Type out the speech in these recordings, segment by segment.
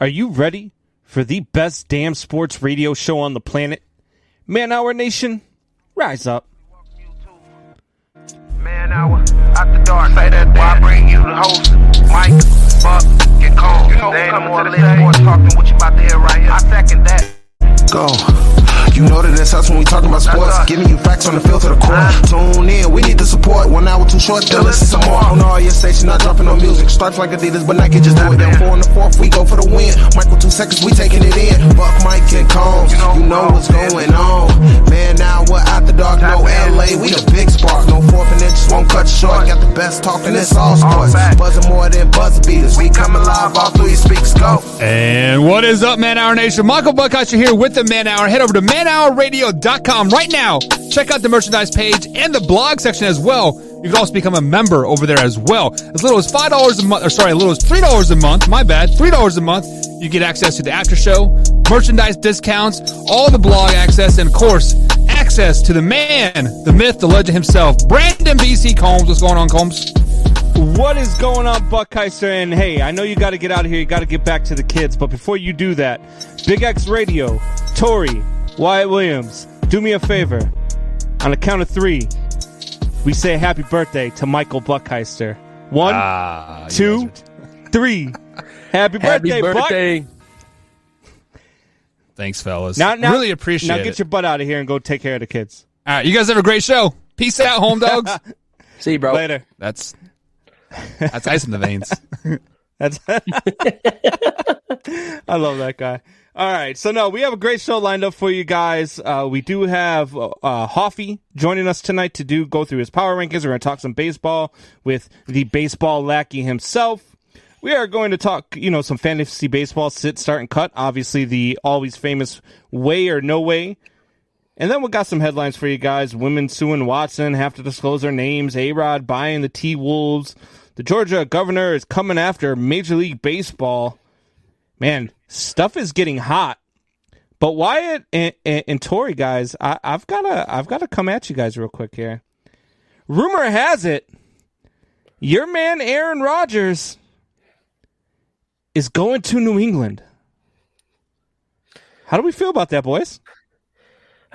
Are you ready for the best damn sports radio show on the planet? Man Hour Nation, rise up. Man Hour, after dark, say that I bring you the host, Mike, Buck, get calm. You know, they ain't no more sports talking what you about to hear right here. I second that. Go. You know that that's us when we talking about sports. Giving you facts on the field to the court. Tune in, we need the support. 1 hour too short, still listen some more. On all your stations, not dropping no music. Stripes like Adidas, but Nike just do it. Down 4 on the 4th, we go for the win. Michael 2 seconds, we taking it in. Buck, Mike, and Combs, you know what's going on. Man, now we're out the dark, no LA, we the big spark. No 4th and inches won't cut short. Got the best talking, it's all sports. Buzzing more than buzzer beaters. We coming live all through your speakers, go. And what is up, Man Hour Nation? Michael Buckeister here with the Man Hour. Head over to manhourradio.com right now. Check out the merchandise page and the blog section as well. You can also become a member over there as well. As little as $5 a month, a little as $3 a month, my bad, $3 a month, you get access to the after show, merchandise discounts, all the blog access, and of course, access to the man, the myth, the legend himself, Brandon B.C. Combs. What's going on, Combs? What is going on, Buckeister? And hey, I know you got to get out of here. You got to get back to the kids. But before you do that, Big X Radio, Tori, Wyatt Williams, do me a favor. On the count of 3, we say happy birthday to Michael Buckeister. 1, 2, 3. Happy birthday, Buck. Thanks, fellas. Now, really appreciate it. Now get your butt out of here and go take care of the kids. All right, you guys have a great show. Peace out, home dogs. See you, bro. Later. That's ice in the veins. That's I love that guy. All right, so no, we have a great show lined up for you guys. We do have Hoffy joining us tonight to go through his power rankings. We're going to talk some baseball with the baseball lackey himself. We are going to talk, some fantasy baseball, sit, start, and cut. Obviously, the always famous way or no way. And then we got some headlines for you guys. Women suing Watson, have to disclose their names. A-Rod buying the T-Wolves. The Georgia governor is coming after Major League Baseball. Man, stuff is getting hot. But Wyatt and Tori, guys, I've got to come at you guys real quick here. Rumor has it, your man Aaron Rodgers is going to New England. How do we feel about that, boys?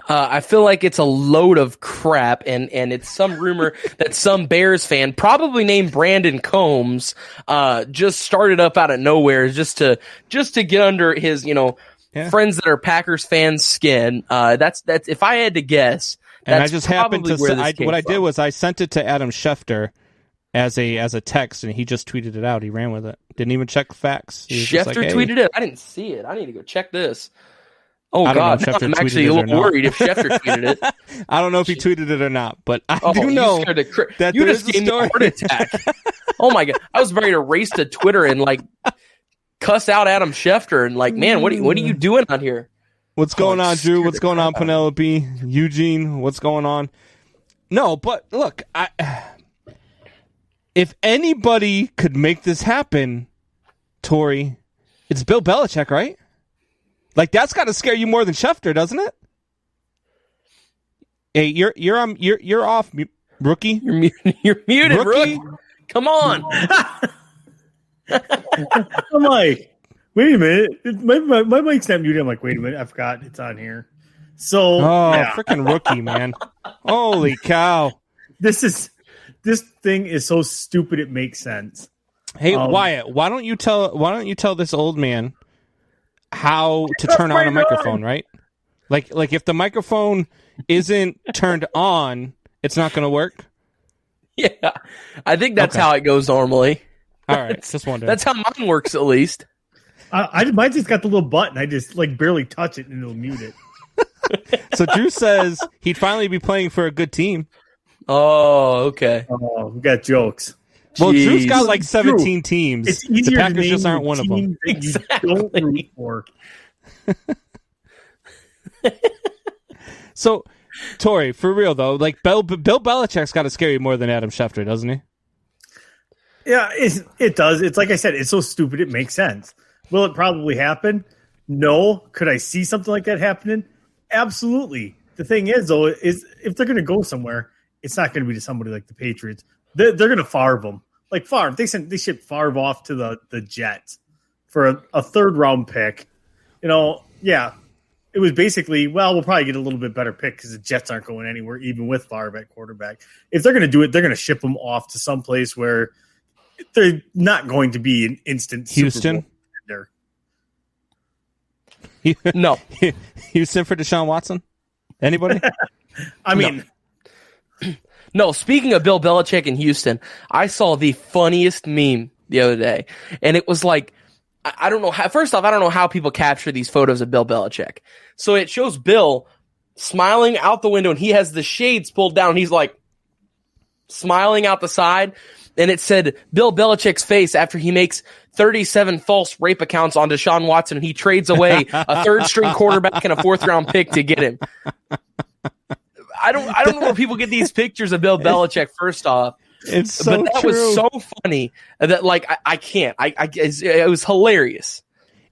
I feel like it's a load of crap, and it's some rumor that some Bears fan, probably named Brandon Combs, just started up out of nowhere just to get under his friends that are Packers fans' skin. That's if I had to guess. And I just happened to what I did was I sent it to Adam Schefter as a text, and he just tweeted it out. He ran with it. Didn't even check facts. Schefter tweeted it. I didn't see it. I need to go check this. Oh, God, I'm actually a little worried if Schefter tweeted it. I don't know if he tweeted it or not, but I do know that you just gave me a heart attack. Oh, my God. I was ready to race to Twitter and, cuss out Adam Schefter and, man, what are you doing out here? What's going on, Drew? What's going on, Penelope? Eugene, what's going on? No, but look, if anybody could make this happen, Tori, it's Bill Belichick, right? That's got to scare you more than Schefter, doesn't it? Hey, you're off, rookie. You're muted, rookie. Come on. I'm like, wait a minute. My mic's not muted. I'm like, wait a minute. I forgot it's on here. So, freaking rookie, man. Holy cow. This thing is so stupid it makes sense. Hey, Wyatt, why don't you tell this old man how to turn on a microphone, right? Like if the microphone isn't turned on, it's not going to work? Yeah. I think that's how it goes normally. All right, just wondering. That's how mine works, at least. Mine just got the little button. I just barely touch it and it'll mute it. So Drew says he'd finally be playing for a good team. Oh, okay. Oh, we got jokes. Well, Jeez. Drew's got 17 teams. It's easier the Packers to name just aren't one of them. Exactly. You don't root for. So, Tori, for real though, Bill Belichick's got to scare you more than Adam Schefter, doesn't he? Yeah, it does. It's like I said, it's so stupid it makes sense. Will it probably happen? No. Could I see something like that happening? Absolutely. The thing is, though, is if they're going to go somewhere, it's not going to be to somebody like the Patriots. They're going to Favre them. Like Favre, they ship Favre off to the Jets. for a third round pick. Yeah, it was basically, we'll probably get a little bit better pick because the Jets aren't going anywhere, even with Favre at quarterback. If they're going to do it, they're going to ship them off to some place where they're not going to be an instant Houston. Super Bowl No. Houston for Deshaun Watson? Anybody? I mean, No, speaking of Bill Belichick in Houston, I saw the funniest meme the other day. And it was like, I don't know how, first off, I don't know how people capture these photos of Bill Belichick. So it shows Bill smiling out the window and he has the shades pulled down. He's like smiling out the side. And it said Bill Belichick's face after he makes 37 false rape accounts on Deshaun Watson and he trades away a third string quarterback and a fourth round pick to get him. I don't know where people get these pictures of Bill Belichick first off. It's so but that true. was so funny that I can't. It was hilarious.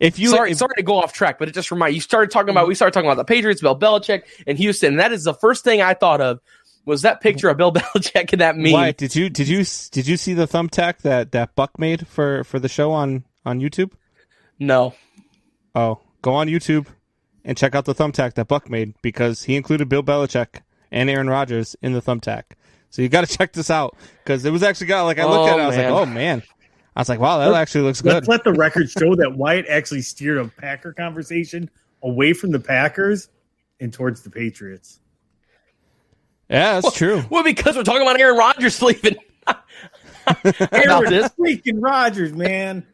Sorry to go off track, but it just reminded we started talking about the Patriots, Bill Belichick, and Houston. And that is the first thing I thought of was that picture of Bill Belichick in that meme. Why did you see the thumbtack that Buck made for the show on YouTube? No. Oh, go on YouTube and check out the thumbtack that Buck made because he included Bill Belichick and Aaron Rodgers in the thumbtack. So you got to check this out because it was actually I looked at it, I was like, oh man. I was like, wow, that actually looks good. Let's let the record show that Wyatt actually steered a Packer conversation away from the Packers and towards the Patriots. Yeah, that's true. Well, because we're talking about Aaron Rodgers sleeping. Aaron freaking Rodgers, man.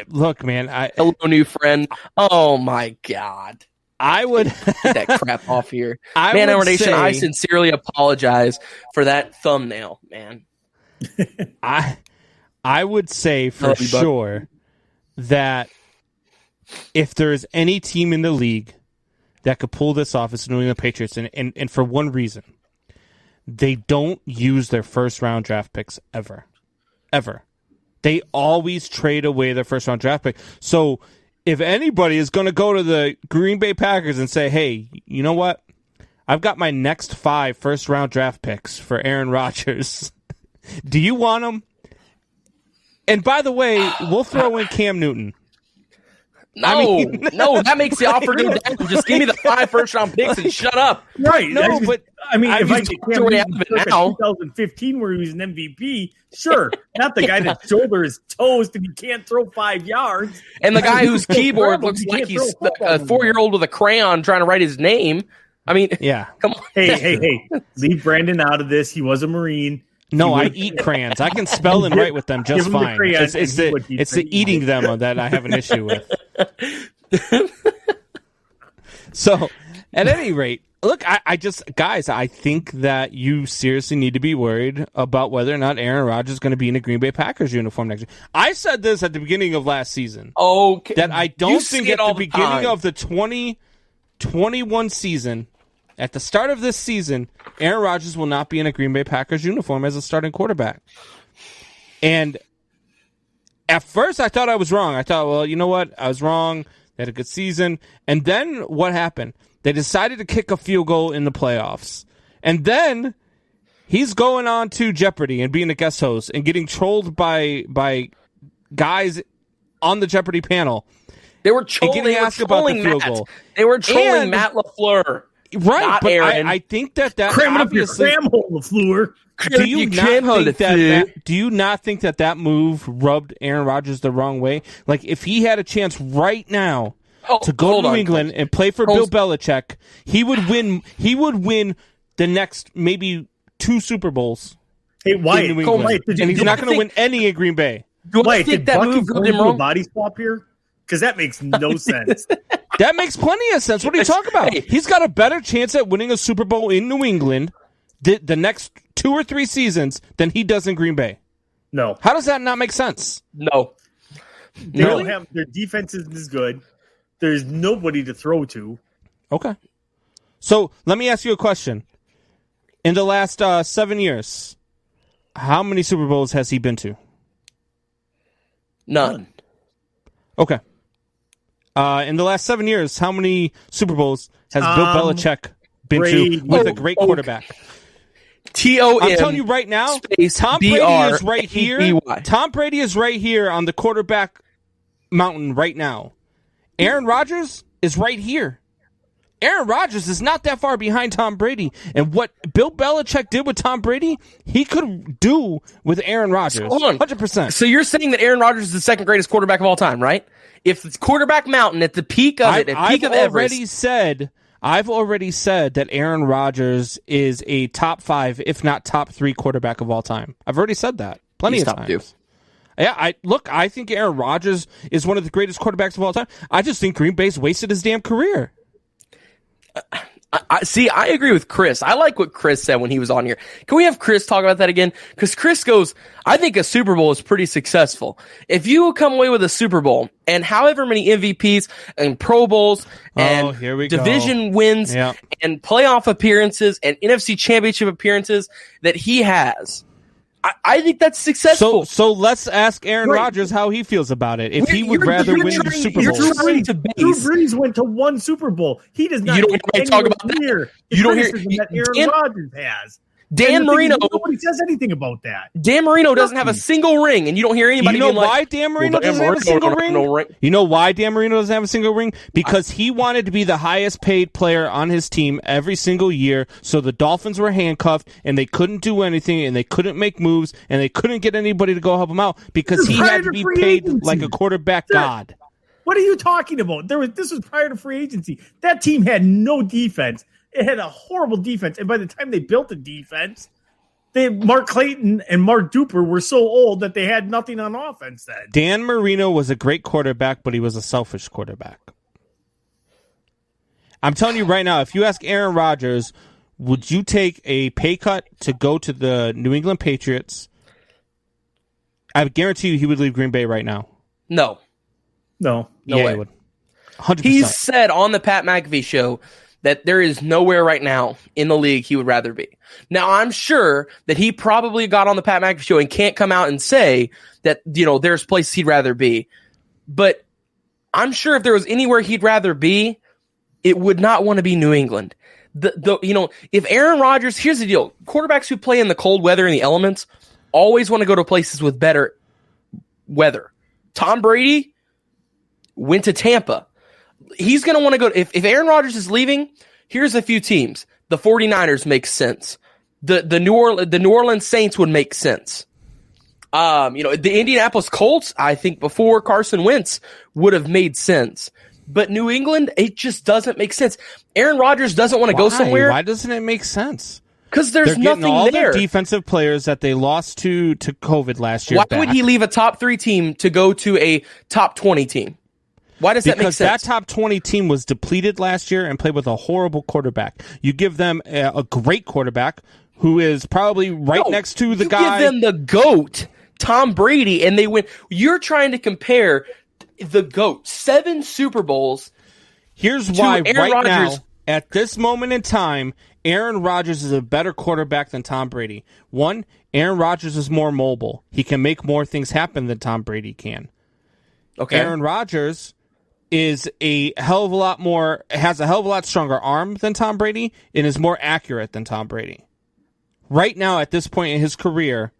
Look, man. Hello, new friend. Oh my God. I would get that crap off here. Man, Our Nation, I sincerely apologize for that thumbnail, man. I would say for sure that if there's any team in the league that could pull this off, it's the New England Patriots, and for one reason. They don't use their first-round draft picks ever. Ever. They always trade away their first-round draft pick. So if anybody is going to go to the Green Bay Packers and say, hey, you know what? I've got my next 5 first-round draft picks for Aaron Rodgers. Do you want them? And by the way, we'll throw in Cam Newton. No, that makes the offer go down. Just give me the 5 first-round picks and shut up. Right. No, but I mean, if I get Cam out of it now, 2015 where he was an MVP, sure. Not the guy that shoulder is toast and he can't throw 5 yards. And the guy whose keyboard looks like he's a 4-year-old with a crayon trying to write his name. I mean, yeah. Come on. Hey. Leave Brandon out of this. He was a Marine. No, I eat crayons. I can spell and write with them just fine. It's the eating them that I have an issue with. So, at any rate, look, I think that you seriously need to be worried about whether or not Aaron Rodgers is going to be in a Green Bay Packers uniform next year. I said this at the beginning of last season. Okay. That I don't think at the beginning of the 2021 season, at the start of this season, Aaron Rodgers will not be in a Green Bay Packers uniform as a starting quarterback. And at first, I thought I was wrong. I thought, well, you know what? I was wrong. They had a good season. And then what happened? They decided to kick a field goal in the playoffs. And then he's going on to Jeopardy and being a guest host and getting trolled by guys on the Jeopardy panel. They were trolling Matt. They were trolling Matt LaFleur. Right, but I think that obviously. LaFleur. Do you not think that move rubbed Aaron Rodgers the wrong way? Like, if he had a chance right now to go to New England and play for Bill Belichick, he would win. He would win the next maybe 2 Super Bowls. Hey, White, and he's not going to win any in Green Bay. Do I think that move rubbed him wrong? Body swap here? Because that makes no sense. That makes plenty of sense. What are you talking about? He's got a better chance at winning a Super Bowl in New England the next 2 or 3 seasons than he does in Green Bay. No. How does that not make sense? No. They don't have their defense isn't as good. There's nobody to throw to. Okay. So let me ask you a question. In the last 7 years, how many Super Bowls has he been to? None. Okay. In the last 7 years, how many Super Bowls has Bill Belichick been to with a great quarterback? TOM. I'm telling you right now, Tom Brady is right here. Tom Brady is right here on the quarterback mountain right now. Aaron Rodgers is right here. Aaron Rodgers is not that far behind Tom Brady. And what Bill Belichick did with Tom Brady, he could do with Aaron Rodgers. Hold on. 100%. So you're saying that Aaron Rodgers is the second greatest quarterback of all time, right? If it's quarterback mountain at the peak of it, at peak of Everest. I've already said that Aaron Rodgers is a top 5, if not top 3 quarterback of all time. I've already said that plenty of times. Yeah, I think Aaron Rodgers is one of the greatest quarterbacks of all time. I just think Green Bay's wasted his damn career. I agree with Chris. I like what Chris said when he was on here. Can we have Chris talk about that again? Because Chris goes, I think a Super Bowl is pretty successful. If you come away with a Super Bowl and however many MVPs and Pro Bowls and division wins and playoff appearances and NFC Championship appearances that he has, I think that's successful. So let's ask Aaron Rodgers how he feels about it. If he would rather win the Super Bowl. Drew Brees went to 1 Super Bowl. He does not. You don't hear talk about that. You don't hear that Aaron Rodgers has. Dan Marino. Nobody says anything about that. Dan Marino doesn't have a single ring, and you don't hear anybody. You know why Dan Marino doesn't have a single ring? You know why Dan Marino doesn't have a single ring? Because he wanted to be the highest paid player on his team every single year. So the Dolphins were handcuffed, and they couldn't do anything, and they couldn't make moves, and they couldn't get anybody to go help him out because he had to be paid like a quarterback god. What are you talking about? This was prior to free agency. That team had no defense. It had a horrible defense, and by the time they built a defense, Mark Clayton and Mark Duper were so old that they had nothing on offense then. Dan Marino was a great quarterback, but he was a selfish quarterback. I'm telling you right now, if you ask Aaron Rodgers, would you take a pay cut to go to the New England Patriots? I guarantee you he would leave Green Bay right now. No way. He would. 100%. He said on the Pat McAfee show that there is nowhere right now in the league he would rather be. Now, I'm sure that he probably got on the Pat McAfee show and can't come out and say that, there's places he'd rather be. But I'm sure if there was anywhere he'd rather be, it would not want to be New England. If Aaron Rodgers, here's the deal. Quarterbacks who play in the cold weather and the elements always want to go to places with better weather. Tom Brady went to Tampa. He's going to want to go. If Aaron Rodgers is leaving, here's a few teams. The 49ers make sense. The New Orleans Saints would make sense. The Indianapolis Colts, I think before Carson Wentz would have made sense. But New England, it just doesn't make sense. Aaron Rodgers doesn't want to go somewhere. Why doesn't it make sense? Because there's nothing there. All their defensive players that they lost to COVID last year. Why would he leave a top 3 team to go to a top 20 team? Why does that make sense? Because that top 20 team was depleted last year and played with a horrible quarterback. You give them a great quarterback who is probably next to the guy. You give them the GOAT, Tom Brady, and they win. You're trying to compare the GOAT, 7 Super Bowls. Here's why now, at this moment in time, Aaron Rodgers is a better quarterback than Tom Brady. 1, Aaron Rodgers is more mobile. He can make more things happen than Tom Brady can. Okay. Aaron Rodgers has a hell of a lot stronger arm than Tom Brady and is more accurate than Tom Brady. Right now, at this point in his career,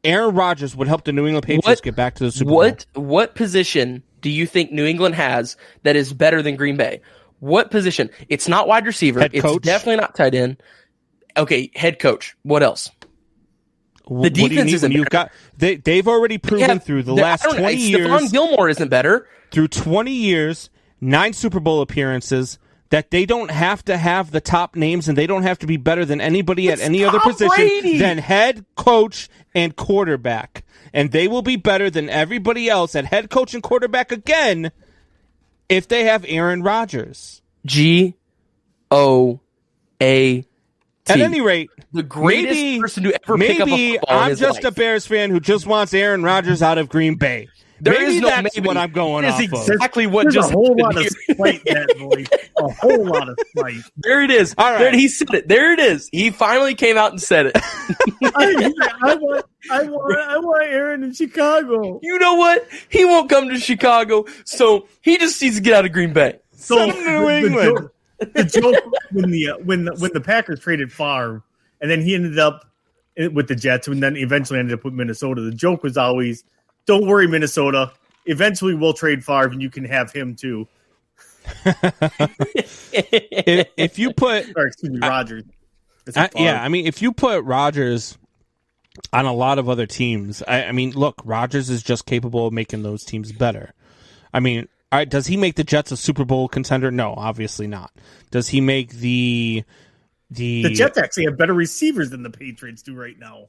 Aaron Rodgers would help the New England Patriots get back to the Super Bowl. What position do you think New England has that is better than Green Bay? What position? It's not wide receiver. It's definitely not tight end. Okay, head coach. What else? The defense isn't better. They've already proven through the last 20 years. Stephon Gilmore isn't better. Through 20 years, 9 Super Bowl appearances, that they don't have to have the top names and they don't have to be better than anybody at any other position than head coach and quarterback. And they will be better than everybody else at head coach and quarterback again if they have Aaron Rodgers. GOAT. At any rate, the greatest person to ever pick up a football in his life. I'm just a Bears fan who just wants Aaron Rodgers out of Green Bay. That's what I'm going off of. Exactly what There's just a whole lot of spite in that voice. A whole lot of spite. There it is. All right. He said it. There it is. He finally came out and said it. I want Aaron in Chicago. You know what? He won't come to Chicago, so he just needs to get out of Green Bay. So New England. The joke when the Packers traded Favre, and then he ended up with the Jets, and then eventually ended up with Minnesota. The joke was always, "Don't worry, Minnesota, eventually we'll trade Favre and you can have him too. if you put, or excuse me, Rodgers. I mean, if you put Rodgers on a lot of other teams, I mean, look, Rodgers is just capable of making those teams better. I mean, does he make the Jets a Super Bowl contender? No, obviously not. Does he make the Jets actually have better receivers than the Patriots do right now?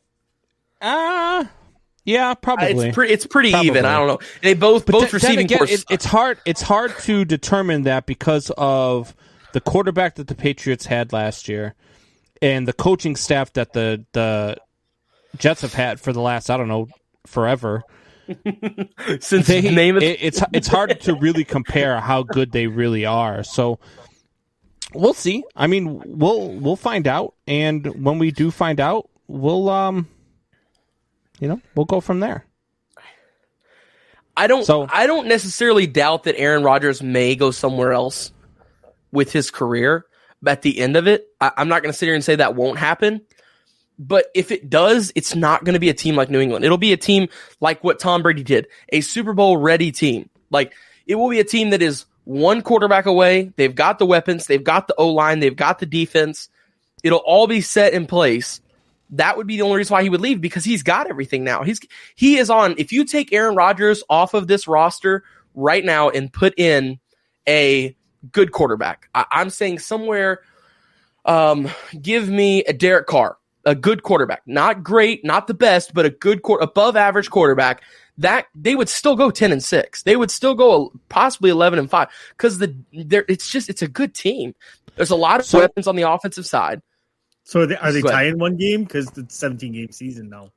Yeah, probably. It's pretty even. I don't know. They both receiving again, course. It's hard to determine that because of the quarterback that the Patriots had last year and the coaching staff that the Jets have had for the last, I don't know, forever. Since it's hard to really compare how good they really are. So we'll see. I mean, we'll find out, and when we do find out, we'll go from there. I don't necessarily doubt that Aaron Rodgers may go somewhere else with his career. But at the end of it, I'm not going to sit here and say that won't happen. But if it does, it's not going to be a team like New England. It'll be a team like what Tom Brady did, a Super Bowl ready team. Like, it will be a team that is one quarterback away. They've got the weapons. They've got the O-line. They've got the defense. It'll all be set in place. That would be the only reason why he would leave, because he's got everything now. He is on. If you take Aaron Rodgers off of this roster right now and put in a good quarterback, I'm saying somewhere, give me a Derek Carr. A good quarterback, not great, not the best, but a good above average quarterback, that they would still go 10-6. They would still go possibly 11-5 because it's a good team. There's a lot of weapons on the offensive side. So are they tying one game because it's a 17-game season now?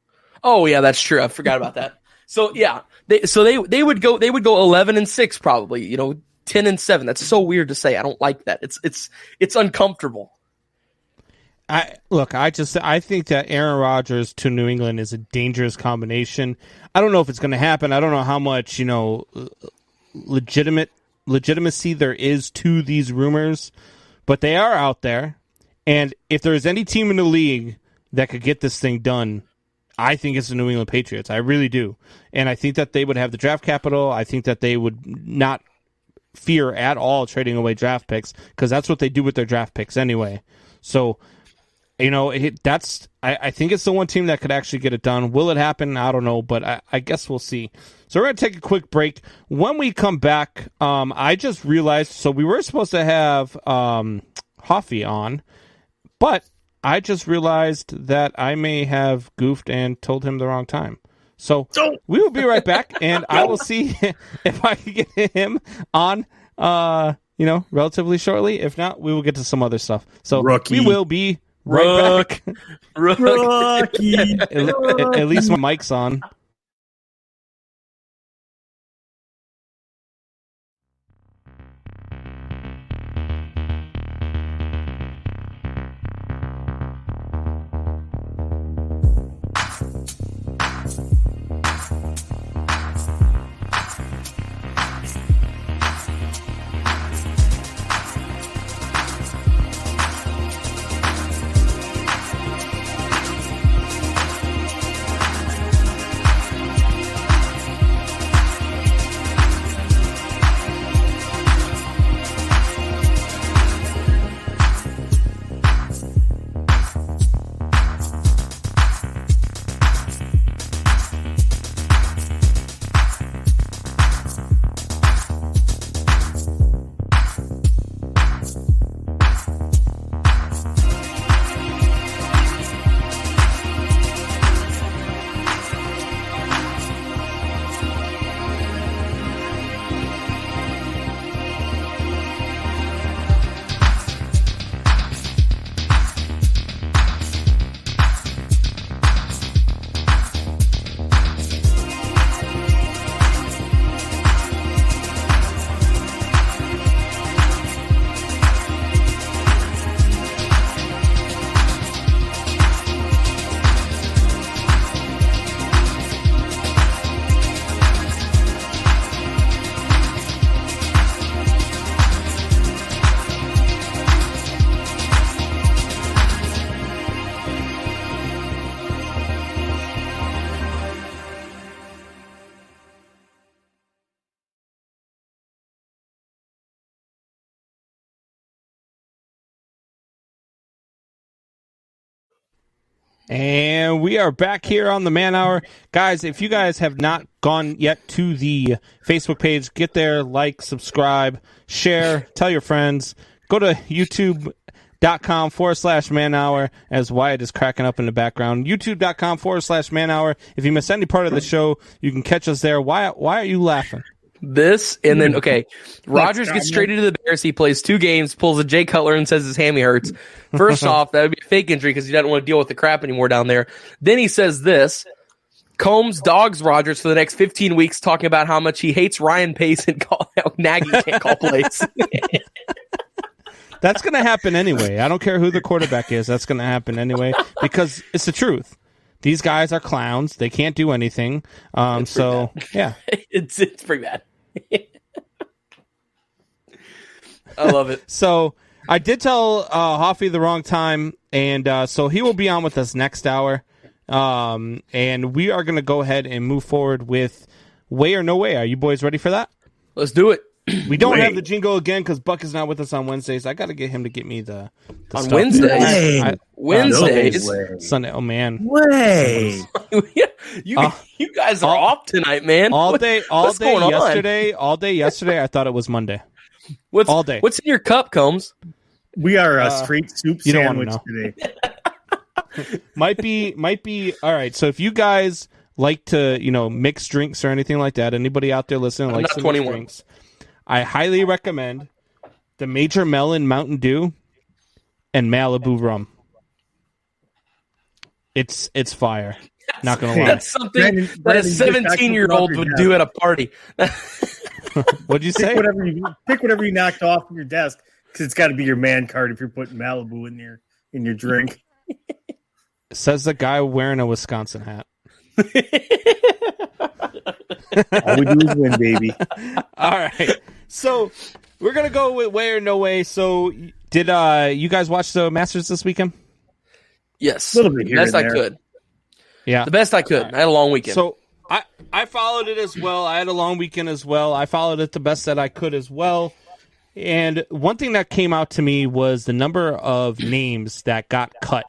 Oh yeah, that's true. I forgot about that. So yeah, they would go 11-6 probably. 10-7. That's so weird to say. I don't like that. It's uncomfortable. I think that Aaron Rodgers to New England is a dangerous combination. I don't know if it's going to happen. I don't know how much, legitimacy there is to these rumors, but they are out there. And if there's any team in the league that could get this thing done, I think it's the New England Patriots. I really do. And I think that they would have the draft capital. I think that they would not fear at all trading away draft picks, because that's what they do with their draft picks anyway. So, I think it's the one team that could actually get it done. Will it happen? I don't know, but I guess we'll see. So we're going to take a quick break. When we come back, I just realized, so we were supposed to have Hoffy on, but I just realized that I may have goofed and told him the wrong time. So we will be right back, and I will see if I can get him on, relatively shortly. If not, we will get to some other stuff. So we will be right back. Rocky. At least my mic's on. And we are back here on the Man Hour. Guys, if you guys have not gone yet to the Facebook page, get there, like, subscribe, share, tell your friends. Go to youtube.com/Man Hour as Wyatt is cracking up in the background. youtube.com/Man Hour. If you miss any part of the show, you can catch us there. Why are you laughing? This, and then, okay, Rodgers gets traded to the Bears. He plays 2 games, pulls a Jay Cutler, and says his hammy hurts. First off, that would be a fake injury because he doesn't want to deal with the crap anymore down there. Then he says this. Combs dogs Rodgers for the next 15 weeks, talking about how much he hates Ryan Pace and how Nagy can't call plays. That's going to happen anyway. I don't care who the quarterback is. That's going to happen anyway because it's the truth. These guys are clowns. They can't do anything. So, yeah. It's pretty bad. I love it. So, I did tell Hoffy the wrong time, and so he will be on with us next hour. And we are going to go ahead and move forward with Way or No Way. Are you boys ready for that? Let's do it. We don't have the jingle again because Buck is not with us on Wednesdays. I got to get him to get me the on stuff. Wednesdays. Wednesdays, Sunday. Oh man, Way. you guys are off tonight, man. All day yesterday. On? All day yesterday. I thought it was Monday. All day. What's in your cup, Combs? We are a straight soup you sandwich don't today. might be all right. So if you guys like to, mix drinks or anything like that, anybody out there listening likes to mix drinks, I highly recommend the Major Melon Mountain Dew and Malibu rum. It's fire. Not gonna lie. That's something that a 17-year-old would do at a party. What'd you say? Pick whatever you knocked off from your desk because it's got to be your man card if you're putting Malibu in your drink. Says the guy wearing a Wisconsin hat. All we do is win, baby. All right. So we're going to go with Way or No Way. So did you guys watch the Masters this weekend? Yes. A little bit here best and I there. could. Yeah. The best I could. Right. I had a long weekend. So I followed it as well. I had a long weekend as well. I followed it the best that I could as well. And one thing that came out to me was the number of names that got cut,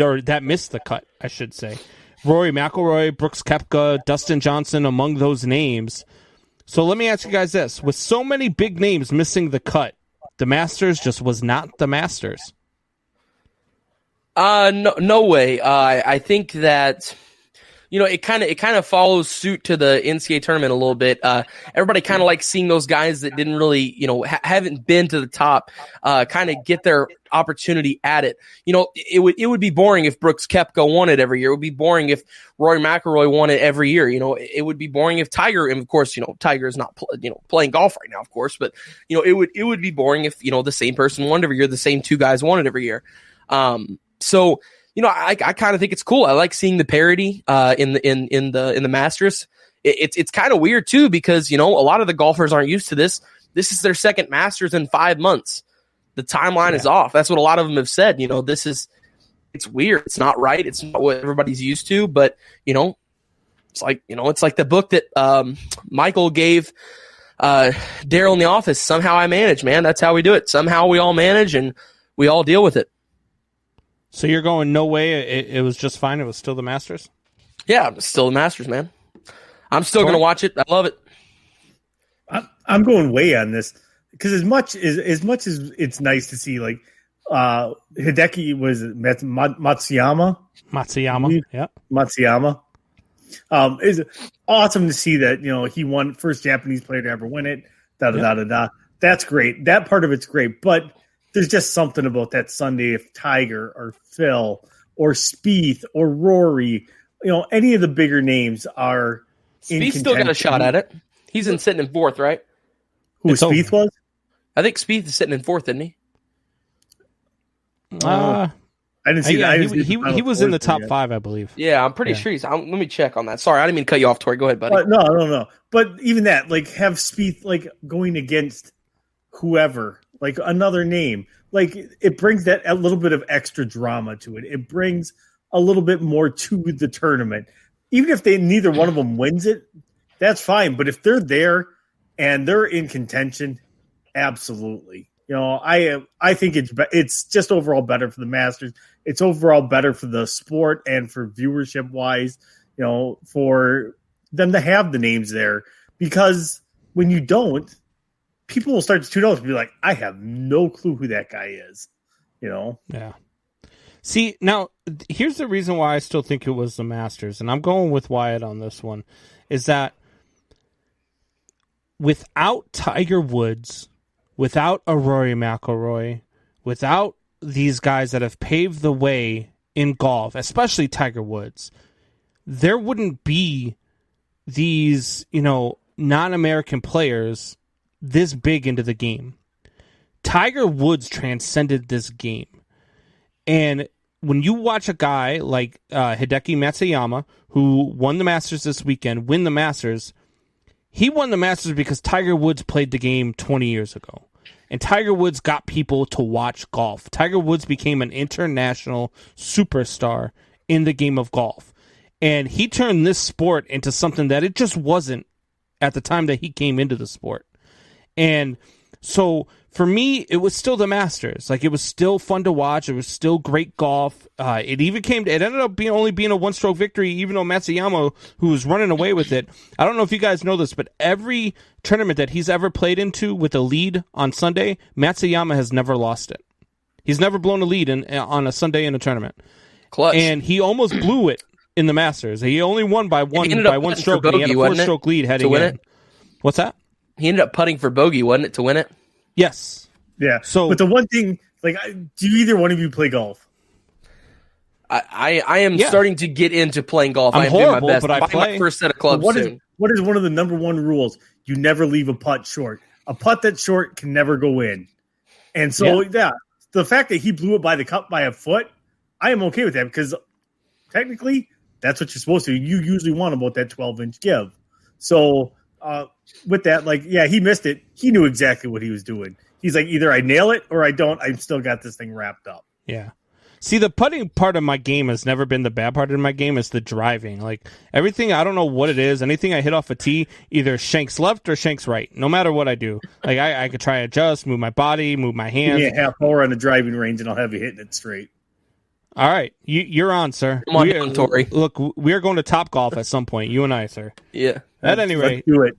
or that missed the cut, I should say. Rory McIlroy, Brooks Koepka, Dustin Johnson among those names. So let me ask you guys this. With so many big names missing the cut, the Masters just was not the Masters. No way. I think that it kind of follows suit to the NCAA tournament a little bit. Everybody kind of likes seeing those guys that didn't really, haven't been to the top, kind of get their opportunity at it. It would be boring if Brooks Koepka won it every year. It would be boring if Rory McIlroy won it every year. It would be boring if Tiger, and of course, Tiger is not, playing golf right now, of course, but it would be boring if, the same person won it every year, the same 2 guys won it every year. So, I kind of think it's cool. I like seeing the parity in the Masters. It's kind of weird too because a lot of the golfers aren't used to this. This is their second Masters in 5 months. The timeline is off. That's what a lot of them have said. It's weird. It's not right. It's not what everybody's used to. But it's like the book that Michael gave Daryl in the office. Somehow I manage, man. That's how we do it. Somehow we all manage and we all deal with it. So you're going no way. It was just fine. It was still the Masters. Yeah, it's still the Masters, man. I'm still going to watch it. I love it. I'm going way on this because as much as it's nice to see like Hideki was Matsuyama. Yeah. Matsuyama. Is awesome to see that he won first Japanese player to ever win it. That's great. That part of it's great, but there's just something about that Sunday if Tiger or Phil or Spieth or Rory, any of the bigger names are in Spieth still got a shot at it. He's sitting in 4th, right? Who Spieth was? I think Spieth is sitting in 4th, isn't he? I didn't see that. He was in the top 5, I believe. Yeah, I'm pretty sure he's. Let me check on that. Sorry, I didn't mean to cut you off, Tori. Go ahead, buddy. No. But even that, have Spieth going against whoever. Another name, it brings that a little bit of extra drama to it. It brings a little bit more to the tournament. Even if neither one of them wins it, that's fine. But if they're there and they're in contention, absolutely. I think it's just overall better for the Masters. It's overall better for the sport and for viewership wise, for them to have the names there, because when you don't, people will start to tune out and be like, I have no clue who that guy is, Yeah. See, now, here's the reason why I still think it was the Masters, and I'm going with Wyatt on this one, is that without Tiger Woods, without a Rory McIlroy, without these guys that have paved the way in golf, especially Tiger Woods, there wouldn't be these, non-American players this big into the game. Tiger Woods transcended this game. And when you watch a guy like Hideki Matsuyama, who won the Masters this weekend, win the Masters, he won the Masters because Tiger Woods played the game 20 years ago. And Tiger Woods got people to watch golf. Tiger Woods became an international superstar in the game of golf. And he turned this sport into something that it just wasn't at the time that he came into the sport. And so for me, it was still the Masters. Like, it was still fun to watch. It was still great golf. It ended up only being a one-stroke victory, even though Matsuyama, who was running away with it. I don't know if you guys know this, but every tournament that he's ever played into with a lead on Sunday, Matsuyama has never lost it. He's never blown a lead on a Sunday in a tournament. Clutch. And he almost blew it in the Masters. He only won by one stroke. Bogey, and he had a four-stroke lead heading in. What's that? He ended up putting for bogey, wasn't it, to win it? Yes. Yeah. So, but the one thing, do either one of you play golf? I am starting to get into playing golf. I'm horrible, doing my best. but I play. My first set of clubs soon. What is one of the number one rules? You never leave a putt short. A putt that's short can never go in. And so, the fact that he blew it by the cup by a foot, I am okay with that, because technically that's what you're supposed to. You usually want about that 12-inch give. So with that, he missed it. He knew exactly what he was doing. He's like, either I nail it or I don't. I've still got this thing wrapped up. Yeah. See, the putting part of my game has never been the bad part of my game. It's the driving. Like, everything, I don't know what it is. Anything I hit off a tee, either shanks left or shanks right, no matter what I do. Like, I could try to adjust, move my body, move my hands. Give me a half hour on the driving range, and I'll have you hitting it straight. All right. You're on, sir. Come on, Tori. Look, we are going to Top Golf at some point, you and I, sir. Yeah. At any rate, let's do it.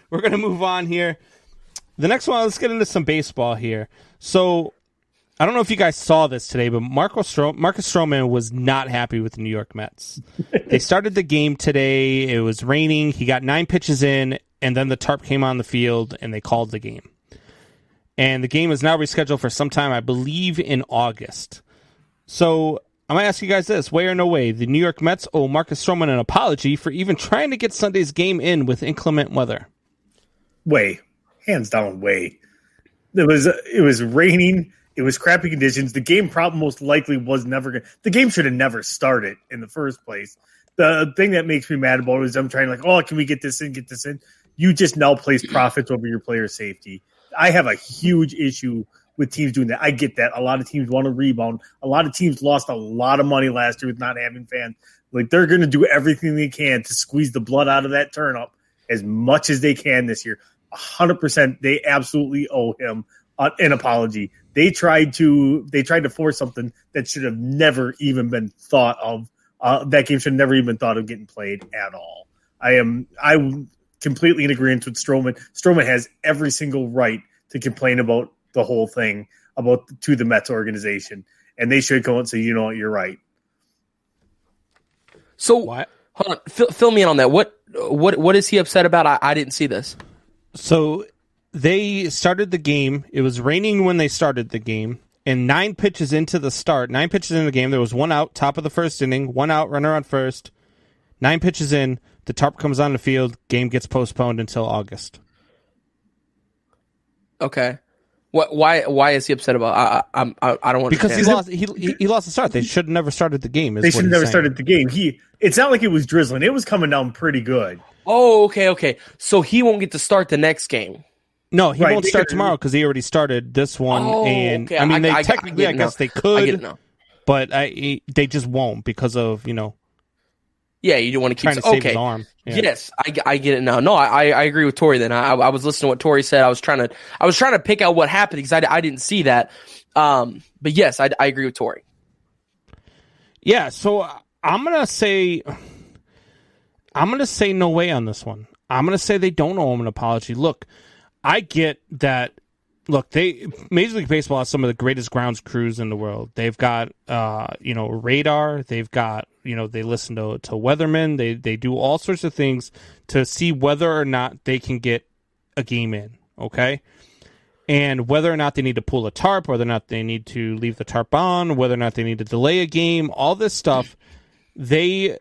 We're going to move on here. The next one, let's get into some baseball here. So, I don't know if you guys saw this today, but Marcus Stroman was not happy with the New York Mets. They started the game today. It was raining. He got 9 pitches in, and then the tarp came on the field, and they called the game. And the game is now rescheduled for sometime, I believe, in August. So, I'm going to ask you guys this. Way or no way, the New York Mets owe Marcus Stroman an apology for even trying to get Sunday's game in with inclement weather. Way. Hands down, way. It was raining. It was crappy conditions. The game problem most likely was never going to... The game should have never started in the first place. The thing that makes me mad about it is I'm trying can we get this in, You just now place profits over your player safety. I have a huge issue with teams doing that. I get that. A lot of teams want to rebound. A lot of teams lost a lot of money last year with not having fans. They're going to do everything they can to squeeze the blood out of that turnip as much as they can this year. 100%, they absolutely owe him an apology. They tried to force something that should have never even been thought of. That game should have never even been thought of getting played at all. I'm completely in agreement with Stroman. Stroman has every single right to complain about the whole thing to the Mets organization, and they should go and say, you know what, you're right. So, what? Hold on, fill me in on that. What is he upset about? I didn't see this. So they started the game. It was raining when they started the game. And 9 pitches into the game, there was 1 out, top of the first inning, 1 out, runner on first. 9 pitches in, the tarp comes on the field, game gets postponed until August. Okay. Why is he upset about? I don't want because he lost the start. They should have never started the game. They should have never started the game. It's not like it was drizzling. It was coming down pretty good. Oh, okay. So he won't get to start the next game. No, he won't start tomorrow because he already started this one. And okay. I mean, I guess they could, I get it now. but they just won't because of Yeah, you don't want to keep trying to save his arm. Yeah. Yes, I get it now. No, I agree with Tori. Then I was listening to what Tori said. I was trying to pick out what happened because I didn't see that. But yes, I agree with Tori. Yeah, so I'm gonna say no way on this one. I'm gonna say they don't owe him an apology. Look, I get that. Look, Major League Baseball has some of the greatest grounds crews in the world. They've got radar. They've got they listen to weathermen. They do all sorts of things to see whether or not they can get a game in. Okay, and whether or not they need to pull a tarp, whether or not they need to leave the tarp on, whether or not they need to delay a game, all this stuff, they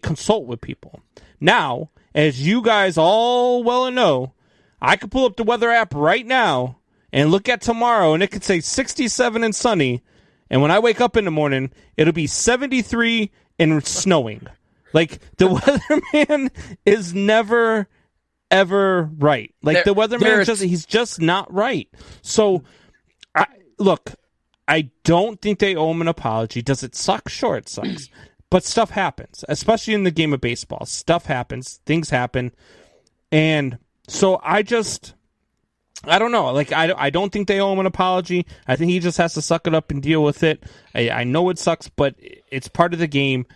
consult with people. Now, as you guys all well know, I could pull up the weather app right now and look at tomorrow, and it could say 67 and sunny, and when I wake up in the morning, it'll be 73 and snowing. Like, the weatherman is never, ever right. Like, the weatherman, he's just not right. So, I don't think they owe him an apology. Does it suck? Sure, it sucks. But stuff happens, especially in the game of baseball. Stuff happens. Things happen. And so I don't know. Like, I don't think they owe him an apology. I think he just has to suck it up and deal with it. I know it sucks, but it's part of the game.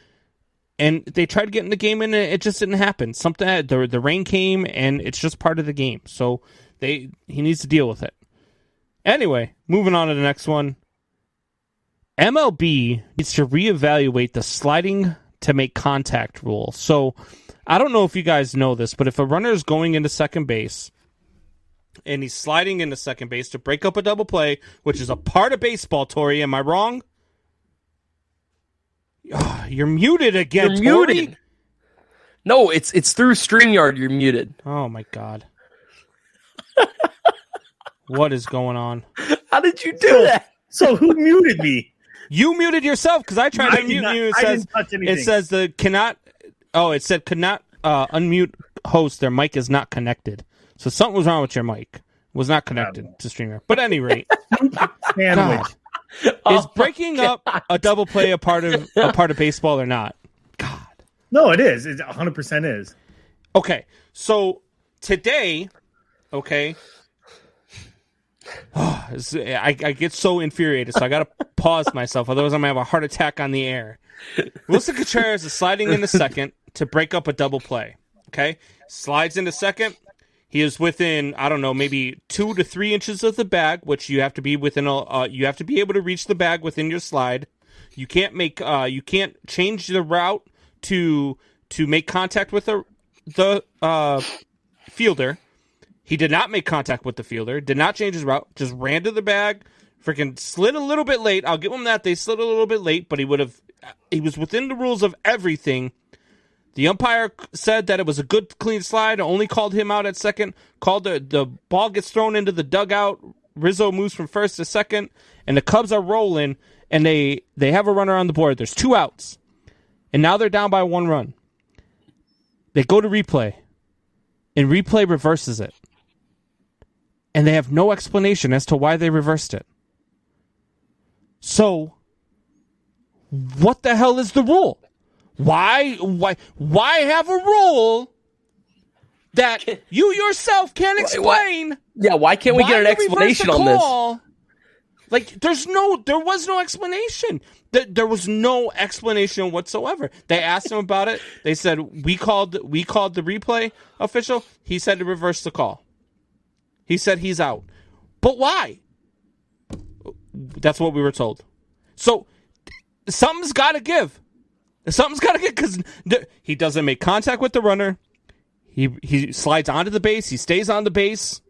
And they tried to get in the game, and it just didn't happen. The rain came, and it's just part of the game. So he needs to deal with it. Anyway, moving on to the next one. MLB needs to reevaluate the sliding to make contact rule. So I don't know if you guys know this, but if a runner is going into second base and he's sliding into second base to break up a double play, which is a part of baseball, Tori, am I wrong? Oh, you're muted again, You're Tori. muted. No, it's through StreamYard you're muted. Oh, my God. What is going on? How did you do that? So who muted me? You muted yourself because I tried to mute you. It says could not unmute host. Their mic is not connected. So something was wrong with your mic. It was not connected to StreamYard. But at any rate, God, is breaking up a double play a part of baseball or not? God, no, it is. It 100% is. Okay, so today, okay. I get so infuriated, so I got to pause myself. Otherwise, I'm going to have a heart attack on the air. Wilson Contreras is sliding into second to break up a double play. Okay? Slides into second. He is within, I don't know, maybe 2 to 3 inches of the bag, which you have to be within. You have to be able to reach the bag within your slide. You can't you can't change the route to make contact with the fielder. He did not make contact with the fielder, did not change his route, just ran to the bag, freaking slid a little bit late. I'll give him that. They slid a little bit late, but he was within the rules of everything. The umpire said that it was a good, clean slide, only called him out at second, called the ball gets thrown into the dugout. Rizzo moves from first to second, and the Cubs are rolling, and they have a runner on the board. There's 2 outs, and now they're down by 1 run. They go to replay, and replay reverses it. And they have no explanation as to why they reversed it. So, what the hell is the rule? Why have a rule that you yourself can't explain? Yeah, why can't we get an explanation on this? Like, there was no explanation. There was no explanation whatsoever. They asked him about it. They said, we called the replay official. He said to reverse the call. He said he's out. But why? That's what we were told. So, something's got to give. Something's got to give because he doesn't make contact with the runner. He slides onto the base. He stays on the base.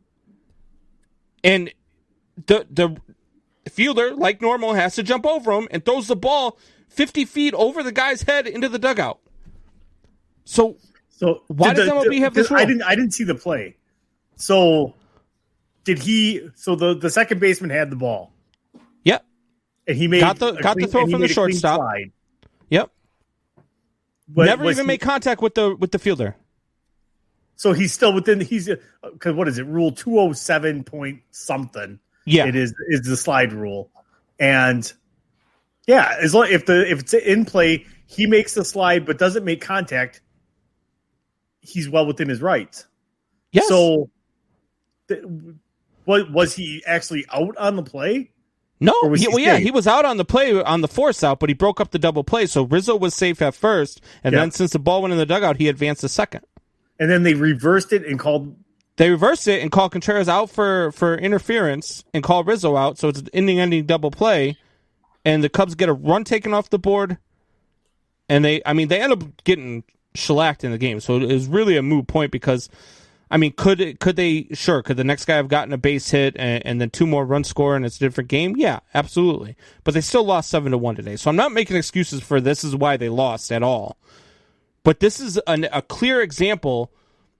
And the fielder, like normal, has to jump over him and throws the ball 50 feet over the guy's head into the dugout. So why does MLB have this rule? I didn't see the play. So... So the second baseman had the ball. Yep. And he made got the throw from the shortstop. Yep. But never even made contact with the fielder. So he's still within. Because what is it? Rule 207 point something. Yeah, it is the slide rule, and yeah, as long if it's in play, he makes the slide but doesn't make contact, he's well within his rights. Yes. So, was he actually out on the play? No, he he was out on the play on the force out, but he broke up the double play. So Rizzo was safe at first, and then since the ball went in the dugout, he advanced to second. And then they reversed it and called. They reversed it and called Contreras out for interference and called Rizzo out. So it's an ending double play, and the Cubs get a run taken off the board, and they end up getting shellacked in the game. So it was really a moot point because, I mean, could the next guy have gotten a base hit and then 2 more runs score and it's a different game? Yeah, absolutely. But they still lost 7-1 today. So I'm not making excuses for this is why they lost at all. But this is a clear example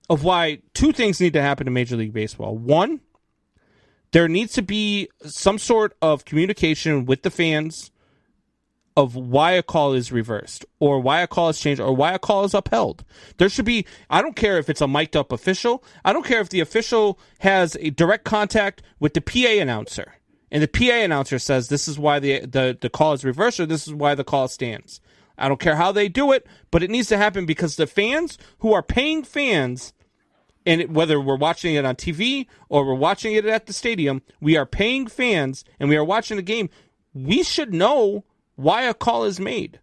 of why 2 things need to happen in Major League Baseball. 1, there needs to be some sort of communication with the fans of why a call is reversed or why a call is changed or why a call is upheld. There should be, I don't care if it's a mic'd up official. I don't care if the official has a direct contact with the PA announcer and the PA announcer says this is why the call is reversed or this is why the call stands. I don't care how they do it, but it needs to happen because the fans who are paying fans, and whether we're watching it on TV or we're watching it at the stadium, we are paying fans and we are watching the game. We should know why a call is made.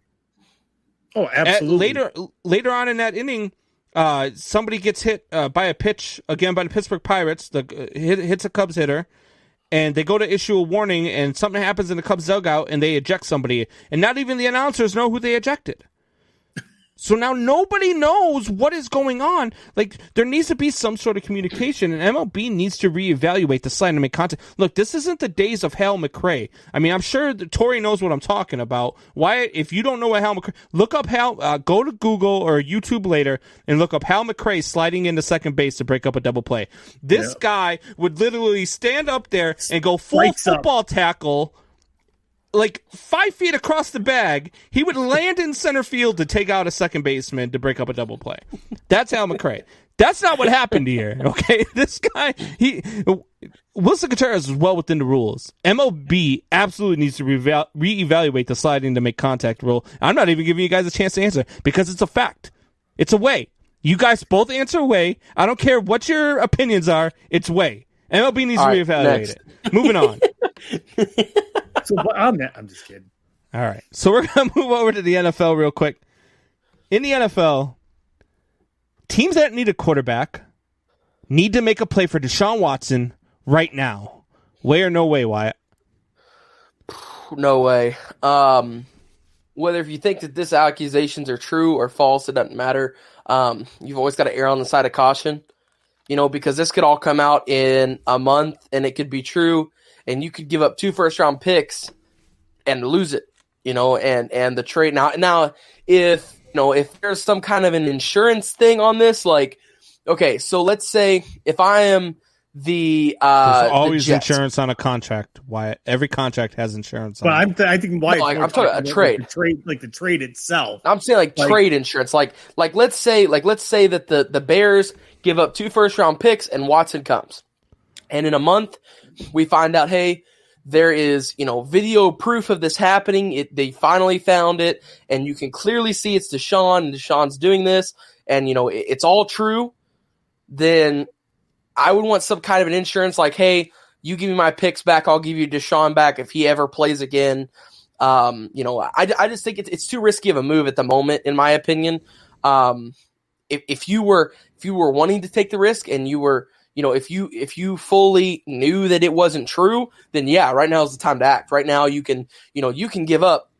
Oh, absolutely. Later on in that inning, somebody gets hit by a pitch, again by the Pittsburgh Pirates, hits a Cubs hitter, and they go to issue a warning, and something happens in the Cubs dugout, and they eject somebody, and not even the announcers know who they ejected. So now nobody knows what is going on. Like, there needs to be some sort of communication, and MLB needs to reevaluate the slide and make contact. Look, this isn't the days of Hal McRae. I mean, I'm sure that Tori knows what I'm talking about. Why, if you don't know what Hal McRae, look up Hal, go to Google or YouTube later and look up Hal McRae sliding into second base to break up a double play. This guy would literally stand up there and go full football tackle, like 5 feet across the bag. He would land in center field to take out a second baseman to break up a double play. That's Hal McRae. That's not what happened here, okay? This guy, Wilson Contreras is well within the rules. MLB absolutely needs to reevaluate the sliding to make contact rule. I'm not even giving you guys a chance to answer because it's a fact. It's a way. You guys both answer way. I don't care what your opinions are. It's way. MLB needs to reevaluate it. Moving on. So I'm just kidding. All right. So we're going to move over to the NFL real quick. In the NFL, teams that need a quarterback need to make a play for Deshaun Watson right now. Way or no way, Wyatt? No way. Whether if you think that these accusations are true or false, it doesn't matter. You've always got to err on the side of caution, because this could all come out in a month and it could be true. And you could give up 2 first-round picks and lose it, and the trade. Now, if there's some kind of an insurance thing on this, like, okay, so let's say if I am there's always insurance on a contract. Why every contract has insurance on it. I think why I'm talking about a trade. Like the trade itself. I'm saying trade insurance. Like let's say that the Bears give up 2 first-round picks and Watson comes. And in a month, we find out, hey, there is, video proof of this happening. They finally found it, and you can clearly see it's Deshaun, and Deshaun's doing this, and, it's all true. Then I would want some kind of an insurance like, hey, you give me my picks back, I'll give you Deshaun back if he ever plays again. I just think it's too risky of a move at the moment, in my opinion. If you were wanting to take the risk and you were, if you fully knew that it wasn't true, then yeah, right now is the time to act. Right now you can give up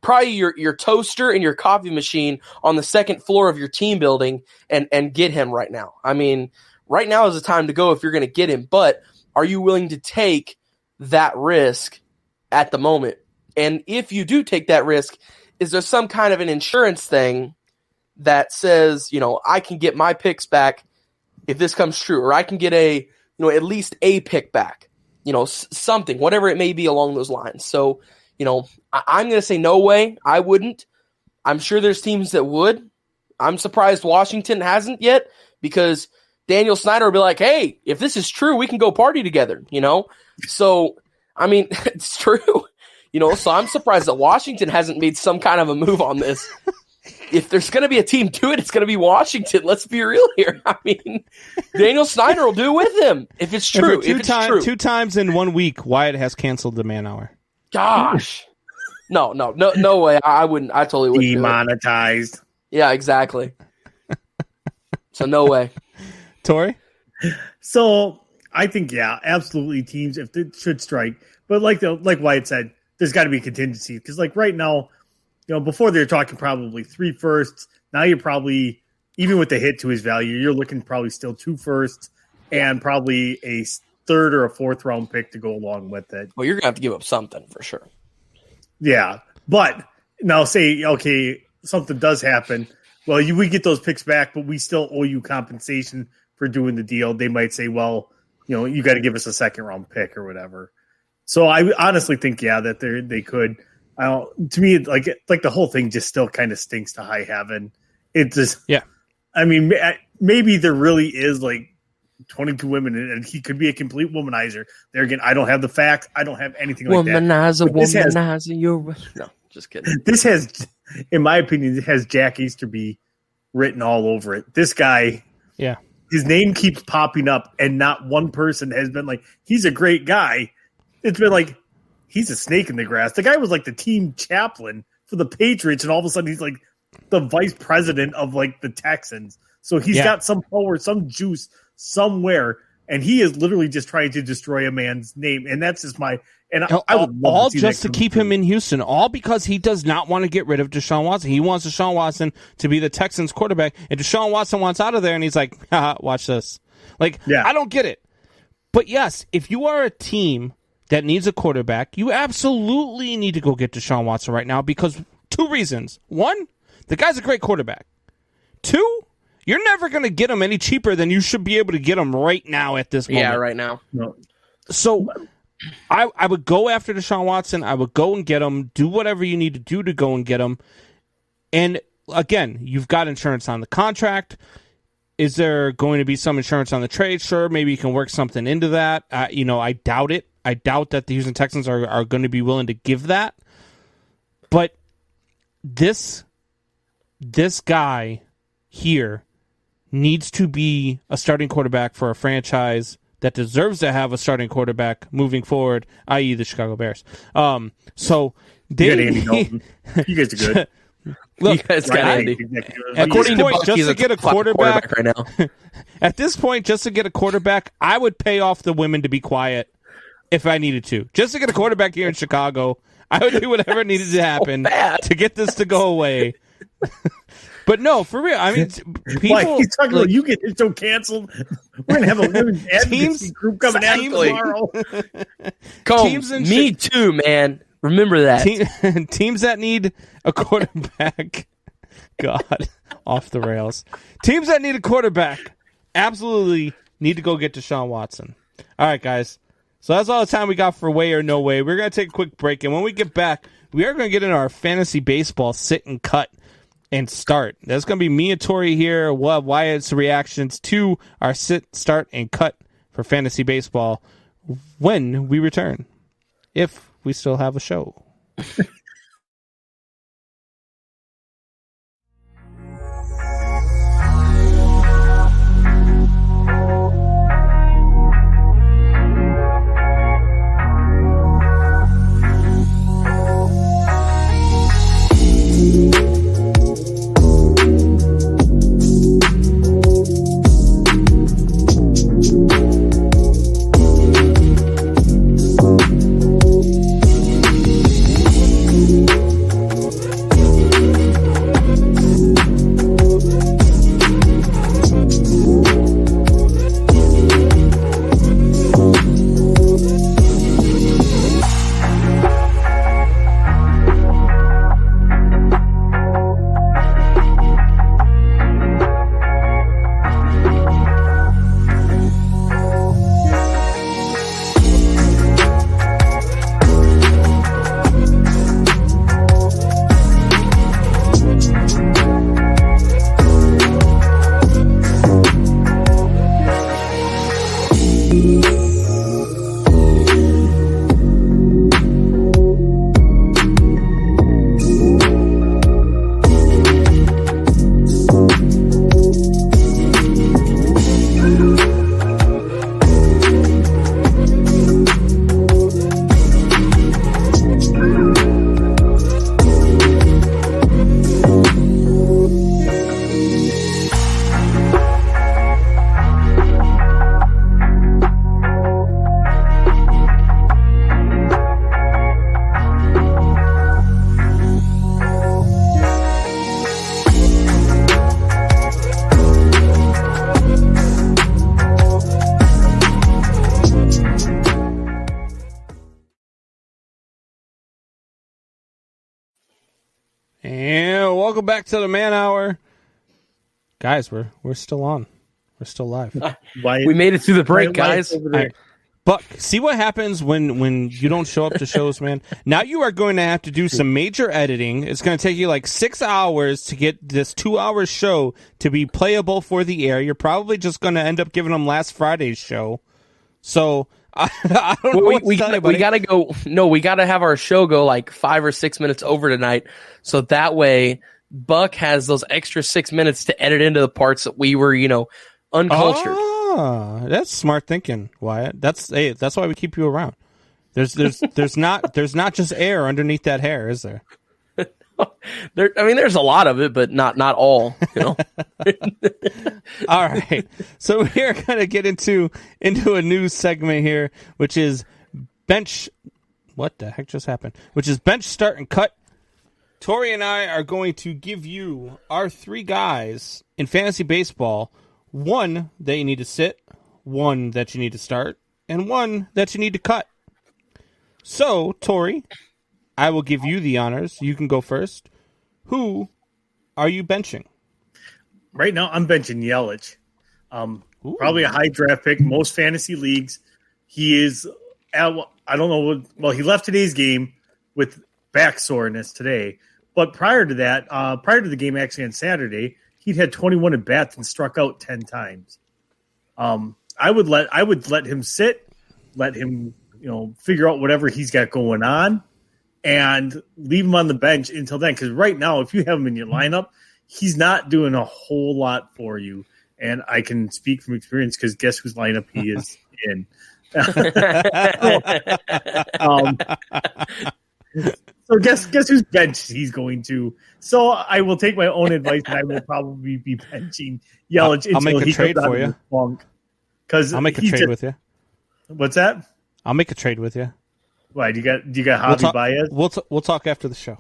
probably your toaster and your coffee machine on the second floor of your team building and get him right now. I mean, right now is the time to go if you're going to get him, but are you willing to take that risk at the moment? And if you do take that risk, is there some kind of an insurance thing that says, I can get my picks back if this comes true, or I can get at least a pick back, something, whatever it may be along those lines. So, I'm going to say no way. I wouldn't. I'm sure there's teams that would. I'm surprised Washington hasn't yet, because Daniel Snyder will be like, hey, if this is true, we can go party together, So, I mean, it's true. So I'm surprised that Washington hasn't made some kind of a move on this. If there's going to be a team to it, it's going to be Washington. Let's be real here. I mean, Daniel Snyder will do it with him if it's true. Two times in 1 week, Wyatt has canceled the man hour. Gosh, no way. I wouldn't. I totally wouldn't. Demonetized. Yeah, exactly. So no way. Tori? So I think, yeah, absolutely teams if they should strike. But like Wyatt said, there's got to be a contingency because like right now, before they're talking probably 3 firsts. Now you're probably, even with the hit to his value, you're looking probably still 2 firsts and probably a 3rd or a 4th round pick to go along with it. Well, you're going to have to give up something for sure. Yeah. But now say, okay, something does happen. Well, we get those picks back, but we still owe you compensation for doing the deal. They might say, well, you got to give us a 2nd round pick or whatever. So I honestly think, yeah, that they could. To me, like the whole thing just still kind of stinks to high heaven. It just, yeah. I mean, maybe there really is like 22 women, and he could be a complete womanizer. There again, I don't have the facts. I don't have anything like that. Womanizer. No, just kidding. This has, in my opinion, it has Jack Easterby written all over it. This guy, yeah, his name keeps popping up, and not one person has been like, he's a great guy. It's been like, he's a snake in the grass. The guy was like the team chaplain for the Patriots, and all of a sudden he's like the vice president of like the Texans. So he's got some power, some juice somewhere, and he is literally just trying to destroy a man's name. And that's just I would love all to see just that to keep him in Houston, all because he does not want to get rid of Deshaun Watson. He wants Deshaun Watson to be the Texans quarterback, and Deshaun Watson wants out of there, and he's like, watch this. Like, I don't get it. But yes, if you are a team that needs a quarterback, you absolutely need to go get Deshaun Watson right now because 2 reasons. 1, the guy's a great quarterback. 2, you're never going to get him any cheaper than you should be able to get him right now at this moment. Yeah, right now. No. So I would go after Deshaun Watson. I would go and get him. Do whatever you need to do to go and get him. And again, you've got insurance on the contract. Is there going to be some insurance on the trade? Sure, maybe you can work something into that. I doubt it. I doubt that the Houston Texans are going to be willing to give that. But this guy here needs to be a starting quarterback for a franchise that deserves to have a starting quarterback moving forward, i.e. the Chicago Bears. So you got Andy Dalton. You guys are good. Look, you guys got Andy. According to Buck, just to get a quarterback right now. At this point, just to get a quarterback, I would pay off the women to be quiet if I needed to. Just to get a quarterback here in Chicago, I would do whatever needed to happen to get this to go away. But no, for real. I mean, people. He's talking about you get this show canceled. We're gonna have a women's advocacy group coming out tomorrow. Combs, me too, man. Remember that. Teams that need a quarterback. God, off the rails. Teams that need a quarterback absolutely need to go get Deshaun Watson. All right, guys. So that's all the time we got for Way or No Way. We're going to take a quick break, and when we get back, we are going to get into our fantasy baseball sit and cut and start. That's going to be me and Tori here. We'll have Wyatt's reactions to our sit, start, and cut for fantasy baseball when we return, if we still have a show. And welcome back to the Man Hour. Guys, we're still on. We're still live. We made it through the break, guys. All right. Buck, see what happens when you don't show up to shows, man. Now you are going to have to do some major editing. It's going to take you like 6 hours to get this 2-hour show to be playable for the air. You're probably just going to end up giving them last Friday's show. So I don't know. We gotta go. No, we gotta have our show go like 5 or 6 minutes over tonight, so that way Buck has those extra 6 minutes to edit into the parts that we were, uncultured. Oh, that's smart thinking, Wyatt. That's why we keep you around. There's not just air underneath that hair, is there? There's a lot of it, but not all. All right, so we're gonna get into a new segment here, which is bench. What the heck just happened? Which is bench, start, and cut. Tori and I are going to give you our 3 guys in fantasy baseball. 1 that you need to sit, 1 that you need to start, and 1 that you need to cut. So, Tori, I will give you the honors. You can go first. Who are you benching? Right now, I'm benching Yelich. Probably a high draft pick, most fantasy leagues. He is, I don't know, well, he left today's game with back soreness today. But prior to that, prior to the game actually on Saturday, he'd had 21 at bats and struck out 10 times. I would let him sit, let him, figure out whatever he's got going on, and leave him on the bench until then. Because right now, if you have him in your lineup, he's not doing a whole lot for you. And I can speak from experience because guess whose lineup he is in. So guess whose bench he's going to. So I will take my own advice, and I will probably be benching Yelich I'll make a trade for you. I'll make a trade with you. What's that? I'll make a trade with you. Why do you got Javi Baez? We'll talk after the show.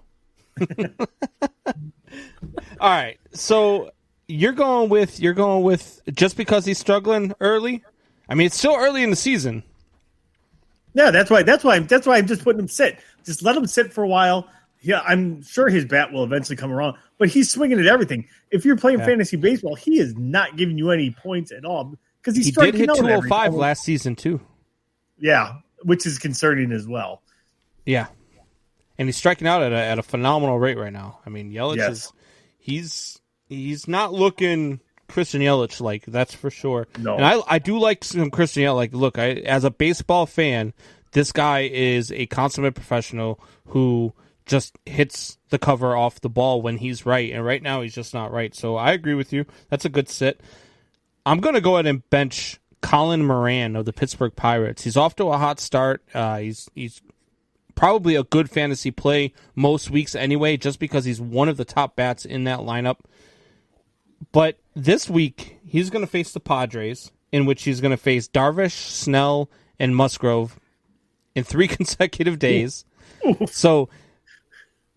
All right. So you're going with just because he's struggling early. I mean, it's still early in the season. Yeah, that's why I'm just putting him sit. Just let him sit for a while. Yeah, I'm sure his bat will eventually come around, but he's swinging at everything. If you're playing fantasy baseball, he is not giving you any points at all because he did hit 205 last season too. Yeah, which is concerning as well. Yeah, and he's striking out at a phenomenal rate right now. I mean, Yelich he's not looking Christian Yelich like, that's for sure. No, and I do like some Christian Yelich. Like, look, as a baseball fan, this guy is a consummate professional who just hits the cover off the ball when he's right, and right now he's just not right. So I agree with you. That's a good sit. I'm going to go ahead and bench Colin Moran of the Pittsburgh Pirates. He's off to a hot start. He's probably a good fantasy play most weeks anyway, just because he's one of the top bats in that lineup. But this week, he's going to face the Padres, in which he's going to face Darvish, Snell, and Musgrove in 3 consecutive days. So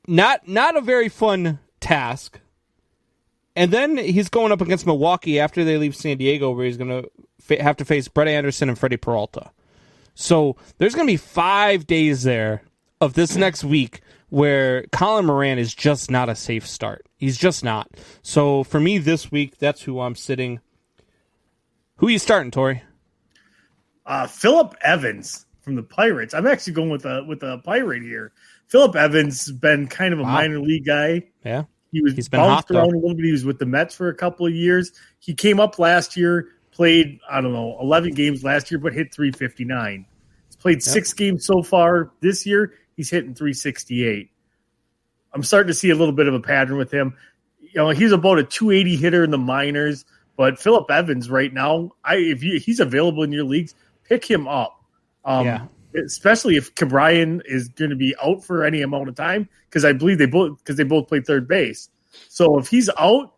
not a very fun task. And then he's going up against Milwaukee after they leave San Diego, where he's going to have to face Brett Anderson and Freddie Peralta. So there's going to be 5 days there of this next week where Colin Moran is just not a safe start. He's just not. So for me this week, that's who I'm sitting. Who are you starting, Tori? Phillip Evans from the Pirates. I'm actually going with a Pirate here. Phillip Evans has been kind of a minor league guy. Yeah. He's been bounced around a little bit. He was with the Mets for a couple of years. He came up last year, played, 11 games last year, but hit 359. He's played 6 games so far this year. He's hitting 368. I'm starting to see a little bit of a pattern with him. He's about a 280 hitter in the minors, but Phillip Evans right now, if he's available in your leagues, pick him up. Especially if Cabrian is going to be out for any amount of time, because I believe they both play third base. So if he's out,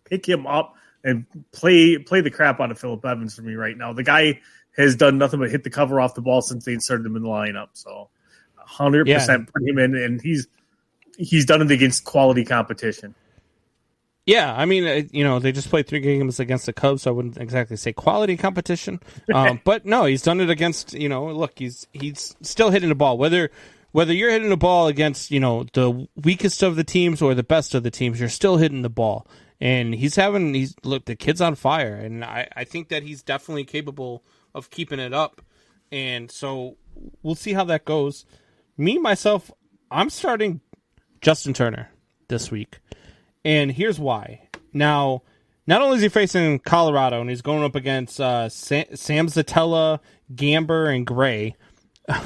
pick him up and play the crap out of Phillip Evans for me right now. The guy has done nothing but hit the cover off the ball since they inserted him in the lineup. So 100% put him in, and he's done it against quality competition. Yeah, I mean, they just played 3 games against the Cubs, so I wouldn't exactly say quality competition. But no, he's done it against, look, he's still hitting the ball. Whether whether you're hitting the ball against, the weakest of the teams or the best of the teams, you're still hitting the ball. And the kid's on fire. And I think that he's definitely capable of keeping it up. And so we'll see how that goes. Myself, I'm starting Justin Turner this week. And here's why. Now, not only is he facing Colorado and he's going up against Sam Zatella, Gamber, and Gray.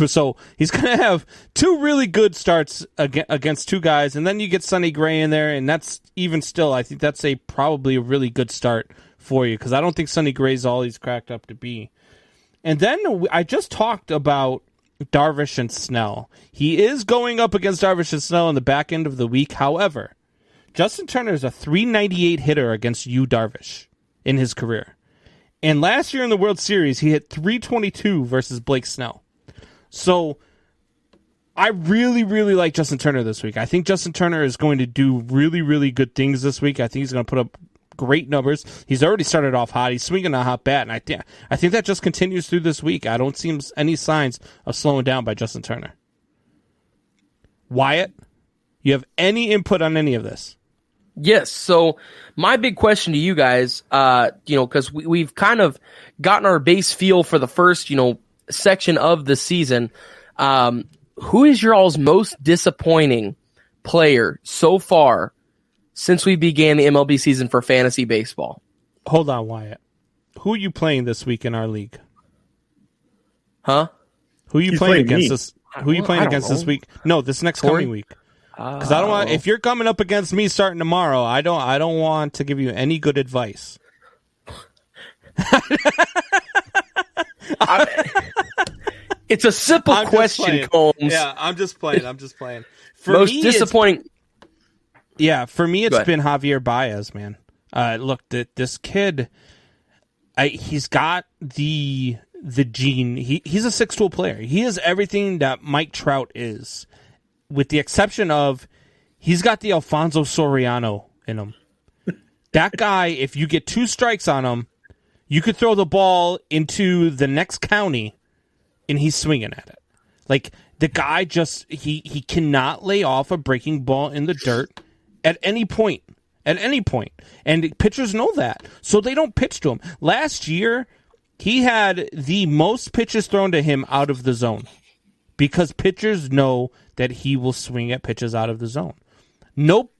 So he's going to have two really good starts against two guys, and then you get Sonny Gray in there, and that's even still, I think that's probably a really good start for you, because I don't think Sonny Gray's all he's cracked up to be. And then I just talked about Darvish and Snell. He is going up against Darvish and Snell in the back end of the week. However, Justin Turner is a .398 hitter against Yu Darvish in his career. And last year in the World Series, he hit .322 versus Blake Snell. So I really, really like Justin Turner this week. I think Justin Turner is going to do really, really good things this week. I think he's going to put up great numbers. He's already started off hot. He's swinging a hot bat, and I think that just continues through this week. I don't see any signs of slowing down by Justin Turner. Wyatt, you have any input on any of this? Yes. So my big question to you guys, because we've kind of gotten our base feel for the first, section of the season. Who is your all's most disappointing player so far since we began the MLB season for fantasy baseball? Hold on, Wyatt. Who are you playing this week in our league? Huh? Who are you playing against this? Who are you playing against this week? No, this next coming week. Because I don't want. If you're coming up against me starting tomorrow, I don't want to give you any good advice. It's a simple question, Combs. Yeah, I'm just playing. For most me, disappointing. For me, it's been Javier Baez, man. Look, this kid, he's got the gene. He's a six-tool player. He is everything that Mike Trout is, with the exception of he's got the Alfonso Soriano in him. That guy, if you get 2 strikes on him, you could throw the ball into the next county, and he's swinging at it. Like, the guy just, he cannot lay off a breaking ball in the dirt at any point. At any point. And pitchers know that. So they don't pitch to him. Last year, he had the most pitches thrown to him out of the zone, because pitchers know that he will swing at pitches out of the zone. No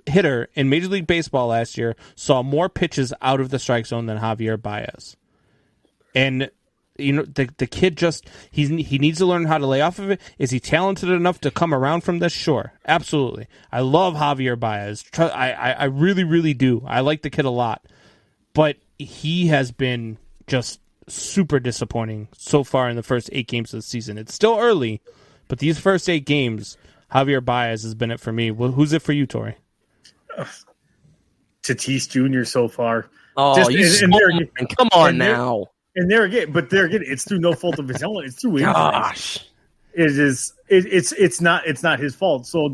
hitter in Major League Baseball last year saw more pitches out of the strike zone than Javier Baez. And the kid just he needs to learn how to lay off of it. Is he talented enough to come around from this? Sure, absolutely. I love Javier Baez. I really, really do. I like the kid a lot, but he has been just super disappointing so far in the first 8 games of the season. It's still early, but these first 8 games, Javier Baez has been it for me. Well, who's it for you, Tori? Tatis Jr. so far. Oh, come on now. And there again, it's through no fault of his own. It's through injuries. Gosh, it's not his fault. So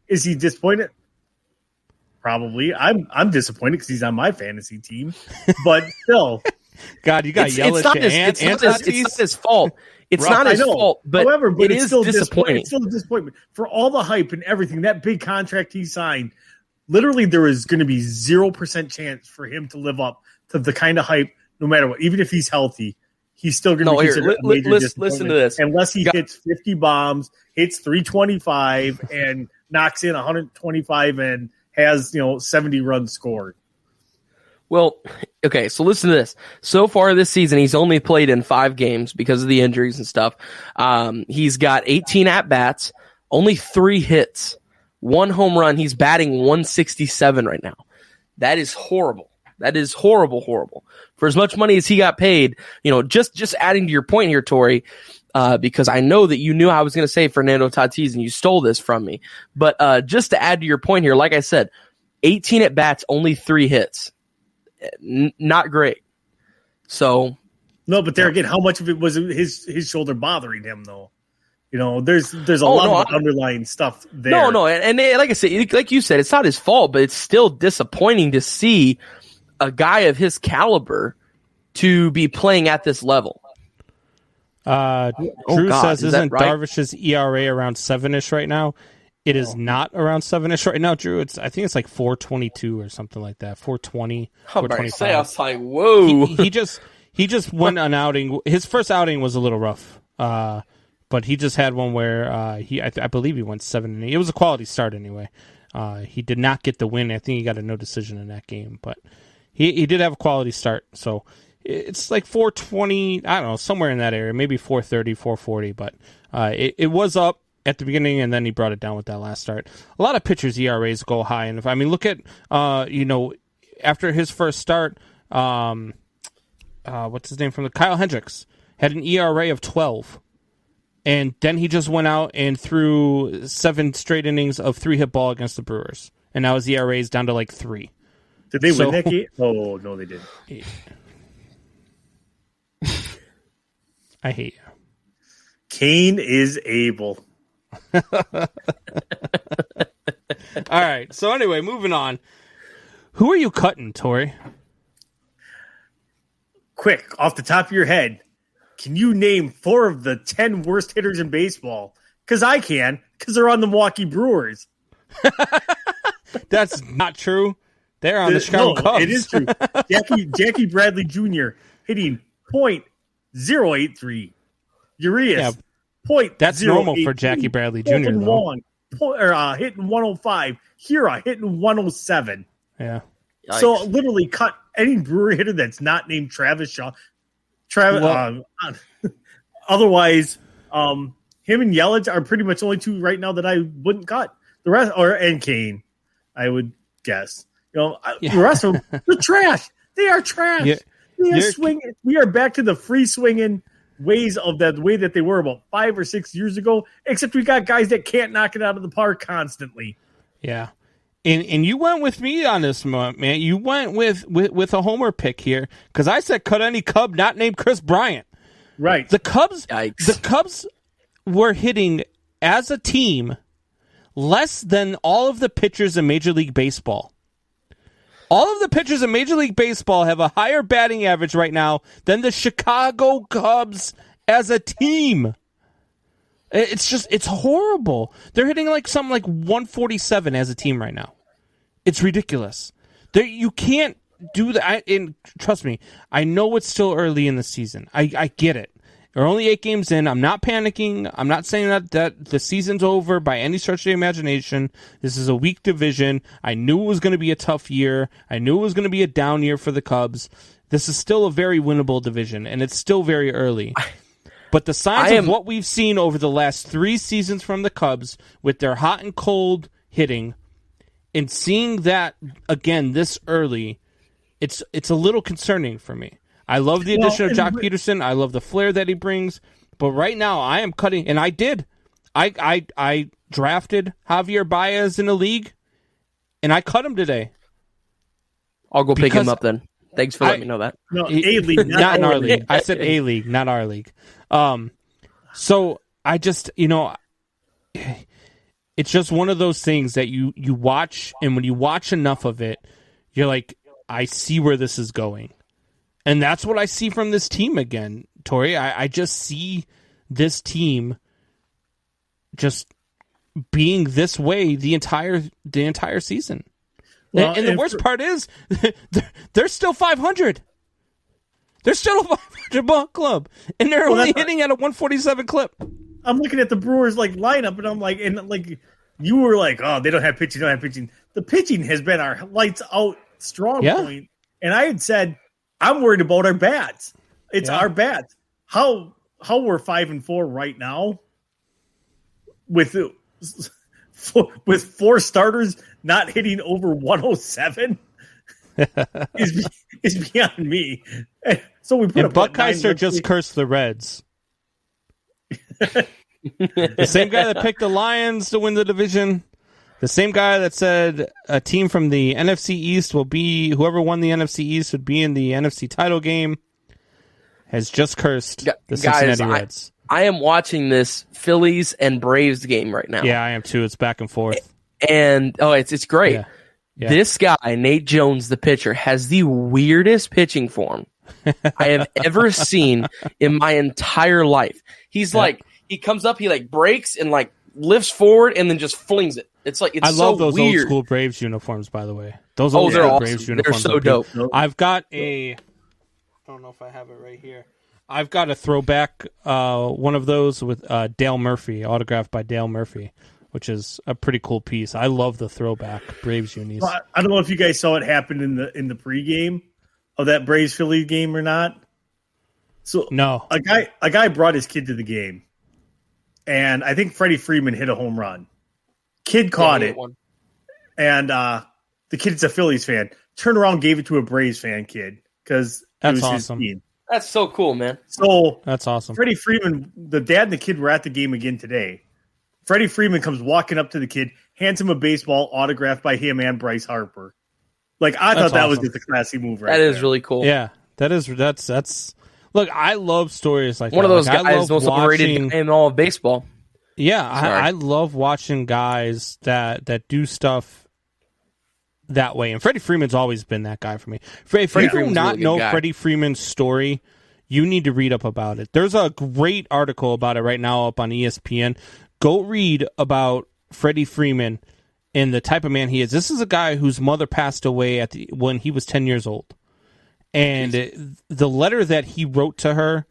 is he disappointed? Probably. I'm disappointed because he's on my fantasy team, but still. God, you got yell at it's not his fault. It's not his fault, but however, it is still disappointing. It's still a disappointment for all the hype and everything. That big contract he signed, literally, there is going to be 0% chance for him to live up to the kind of hype. No matter what, even if he's healthy, he's still going to be considered a major disappointment. Listen to this. Unless he hits 50 bombs, hits 325, and knocks in 125 and has 70 runs scored. Well, okay, so listen to this. So far this season, he's only played in 5 games because of the injuries and stuff. He's got 18 at-bats, only 3 hits, 1 home run. He's batting 167 right now. That is horrible. That is horrible. For as much money as he got paid, just adding to your point here, Tori, because I know that you knew I was going to say Fernando Tatis and you stole this from me. But just to add to your point here, like I said, 18 at-bats, only 3 hits. Not great. So. No, but there again, how much of it was his shoulder bothering him, though? There's a lot of underlying stuff there. No, and like I said, like you said, it's not his fault, but it's still disappointing to see a guy of his caliber to be playing at this level. Drew God, says, is that isn't right? Darvish's ERA around 7-ish right now? It is not around 7-ish right now, Drew. I think it's like 4.22 or something like that. 4.20, I'm about to 4.25. say, I was like, whoa. He just went an outing. His first outing was a little rough, but he just had one where I believe he went 7 8. It was a quality start anyway. He did not get the win. I think he got a no decision in that game, but he did have a quality start. So it's like 4.20. I don't know, somewhere in that area, maybe 4.30, 4.40. But it was up at the beginning, and then he brought it down with that last start. A lot of pitchers' ERAs go high, and look at after his first start. What's his name from the Kyle Hendricks had an ERA of 12, and then he just went out and threw 7 straight innings of 3-hit ball against the Brewers, and now his ERA is down to like 3. Did they win that game? Oh no, they didn't. I hate you. Kane is able. All right. So anyway, moving on. Who are you cutting, Tori? Quick, off the top of your head, can you name 4 of the 10 worst hitters in baseball? Because I can, because they're on the Milwaukee Brewers. That's not true. They're on the Chicago Cubs. It is true. Jackie Bradley Jr. hitting .083. Urias, that's normal for Jackie Bradley Jr. Colton though. Wong, hitting 105. Hira hitting 107. Yeah. Yikes. So literally cut any Brewer hitter that's not named Travis Shaw. Otherwise, him and Yelich are pretty much only 2 right now that I wouldn't cut. The rest, and Kane, I would guess. The rest of them, they're trash. They are trash. They are swinging. We are back to the free swinging ways of the way that they were about 5 or 6 years ago. Except we got guys that can't knock it out of the park constantly. Yeah. And you went with me on this, man. You went with a homer pick here because I said cut any Cub not named Chris Bryant. Right. The Cubs. Yikes. The Cubs were hitting as a team less than all of the pitchers in Major League Baseball. All of the pitchers in Major League Baseball have a higher batting average right now than the Chicago Cubs as a team. It's horrible. They're hitting like something like 147 as a team right now. It's ridiculous. You can't do that. And trust me, I know it's still early in the season. I get it. They're only 8 games in. I'm not panicking. I'm not saying that the season's over by any stretch of the imagination. This is a weak division. I knew it was going to be a tough year. I knew it was going to be a down year for the Cubs. This is still a very winnable division, and it's still very early. But the signs of what we've seen over the last 3 seasons from the Cubs with their hot and cold hitting, and seeing that again this early, it's a little concerning for me. I love the addition of Jock Peterson. I love the flair that he brings. But right now, I am cutting, and I did. I drafted Javier Baez in a league, and I cut him today. I'll go pick him up then. Thanks for letting me know that. No, A-League, not in our league. I said A-League, not our league. So I just, it's just one of those things that you watch, and when you watch enough of it, you're like, I see where this is going. And that's what I see from this team again, Tori. I just see this team just being this way the entire season. Well, and the worst part is they're still 500. They're still a 500 ball club, and they're only hitting at a 147 clip. I'm looking at the Brewers lineup, and I'm like, you were like, oh, they don't have pitching, The pitching has been our lights out strong point, and I had said I'm worried about our bats. It's our bats. How we're 5-4 right now with 4 starters not hitting over 107 is beyond me. So we put Buckheister just cursed the Reds. The same guy that picked the Lions to win the division. The same guy that said a team from the NFC East will be, whoever won the NFC East would be in the NFC title game, has just cursed the Cincinnati Reds. I am watching this Phillies and Braves game right now. Yeah, I am too. It's back and forth. And, it's great. Yeah. This guy, Nate Jones, the pitcher, has the weirdest pitching form. I have ever seen in my entire life. He's like, he comes up, he like breaks and like lifts forward and then just flings it. It's like, it's I love those weird. old school Braves uniforms, by the way. Those Oh, old they're school awesome. Braves They're uniforms. so are dope. I've got I don't know if I have it right here. I've got a throwback one of those with Dale Murphy, autographed by Dale Murphy, which is a pretty cool piece. I love the throwback Braves unis. Well, I don't know if you guys saw it happen in the pregame of that Braves Phillies game or not. So No. a guy brought his kid to the game, and I think Freddie Freeman hit a home run. Kid caught it, and the kid's a Phillies fan. Turned around, gave it to a Braves fan kid because it was awesome. his team. That's so cool, man. So That's awesome. Freddie Freeman, the dad and the kid were at the game again today. Freddie Freeman comes walking up to the kid, hands him a baseball autographed by him and Bryce Harper. Like, I thought that was awesome. just a classy move right That there. is really cool. Yeah, that's. Look, I love stories like One that. of those Like, guys, most overrated guy in all of baseball. Yeah, Sorry. I love watching guys that do stuff that way. And Freddie Freeman's always been that guy for me. If you do Freeman's a not really good know guy. Freddie Freeman's story, you need to read up about it. There's a great article about it right now up on ESPN. Go read about Freddie Freeman and the type of man he is. This is a guy whose mother passed away when he was 10 years old. And the letter that he wrote to her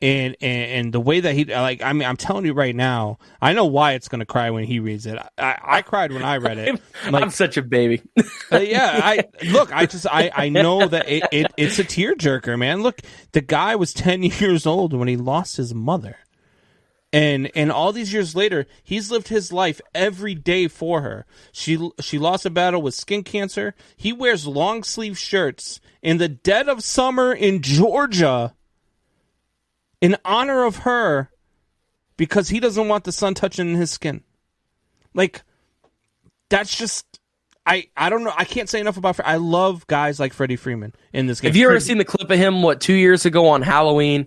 and the way that he, like, I mean, I'm telling you right now, I know Wyatt's going to cry when he reads it. I cried when I read it. Like, I'm such a baby. yeah, I know that it's a tearjerker, man. Look, the guy was 10 years old when he lost his mother. And all these years later, he's lived his life every day for her. She lost a battle with skin cancer. He wears long sleeve shirts in the dead of summer in Georgia in honor of her because he doesn't want the sun touching his skin. Like, that's just, I don't know. I can't say enough about I love guys like Freddie Freeman in this game. Have you ever seen the clip of him, 2 years ago on Halloween,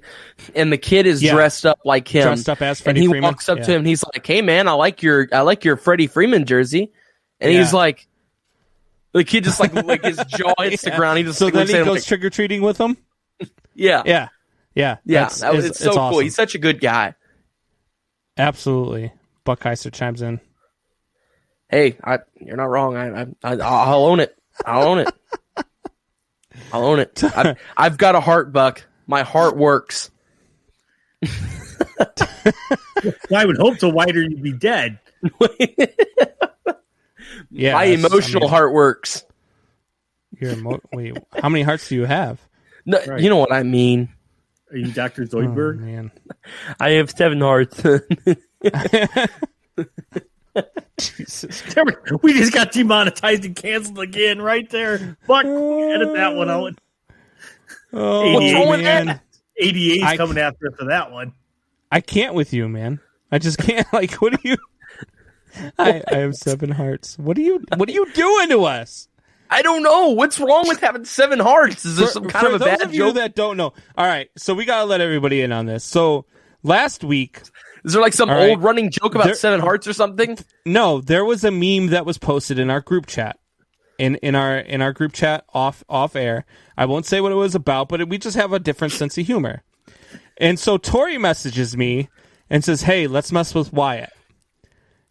and the kid is dressed up like him, Dressed up as Freddie and he Freeman? walks up to him, and he's like, "Hey man, I like your Freddie Freeman jersey," and he's like, the kid just like his jaw hits the ground. He just so like, then he looks at him goes like, trick or treating with him. yeah, It's it's so cool. awesome. He's such a good guy. Absolutely. Buckheiser chimes in. Hey, you're not wrong. I'll own it. I'll own it. I'll own it. I've got a heart, Buck. My heart works. Well, I would hope so. Why would you be dead? Yeah, My emotional heart works. Wait, how many hearts do you have? No, Right. You know what I mean. Are you Dr. Oh, Zoidberg? man. I have 7 hearts. Jesus. We just got demonetized and canceled again right there. Fuck, edit that one out. Oh, What's wrong with man. that? ADA's coming after us for that one. I can't with you, man. I just can't. Like, what are you? I have 7 hearts. What are you doing to us? I don't know. What's wrong with having 7 hearts? Is there some kind of a those bad of you joke? that don't know, all right. So we gotta let everybody in on this. So last week, Is there like some All right. old running joke about 7 hearts or something? no, there was a meme that was posted in our group chat. In our group chat off air. I won't say what it was about, but we just have a different sense of humor. And so Tori messages me and says, "Hey, let's mess with Wyatt."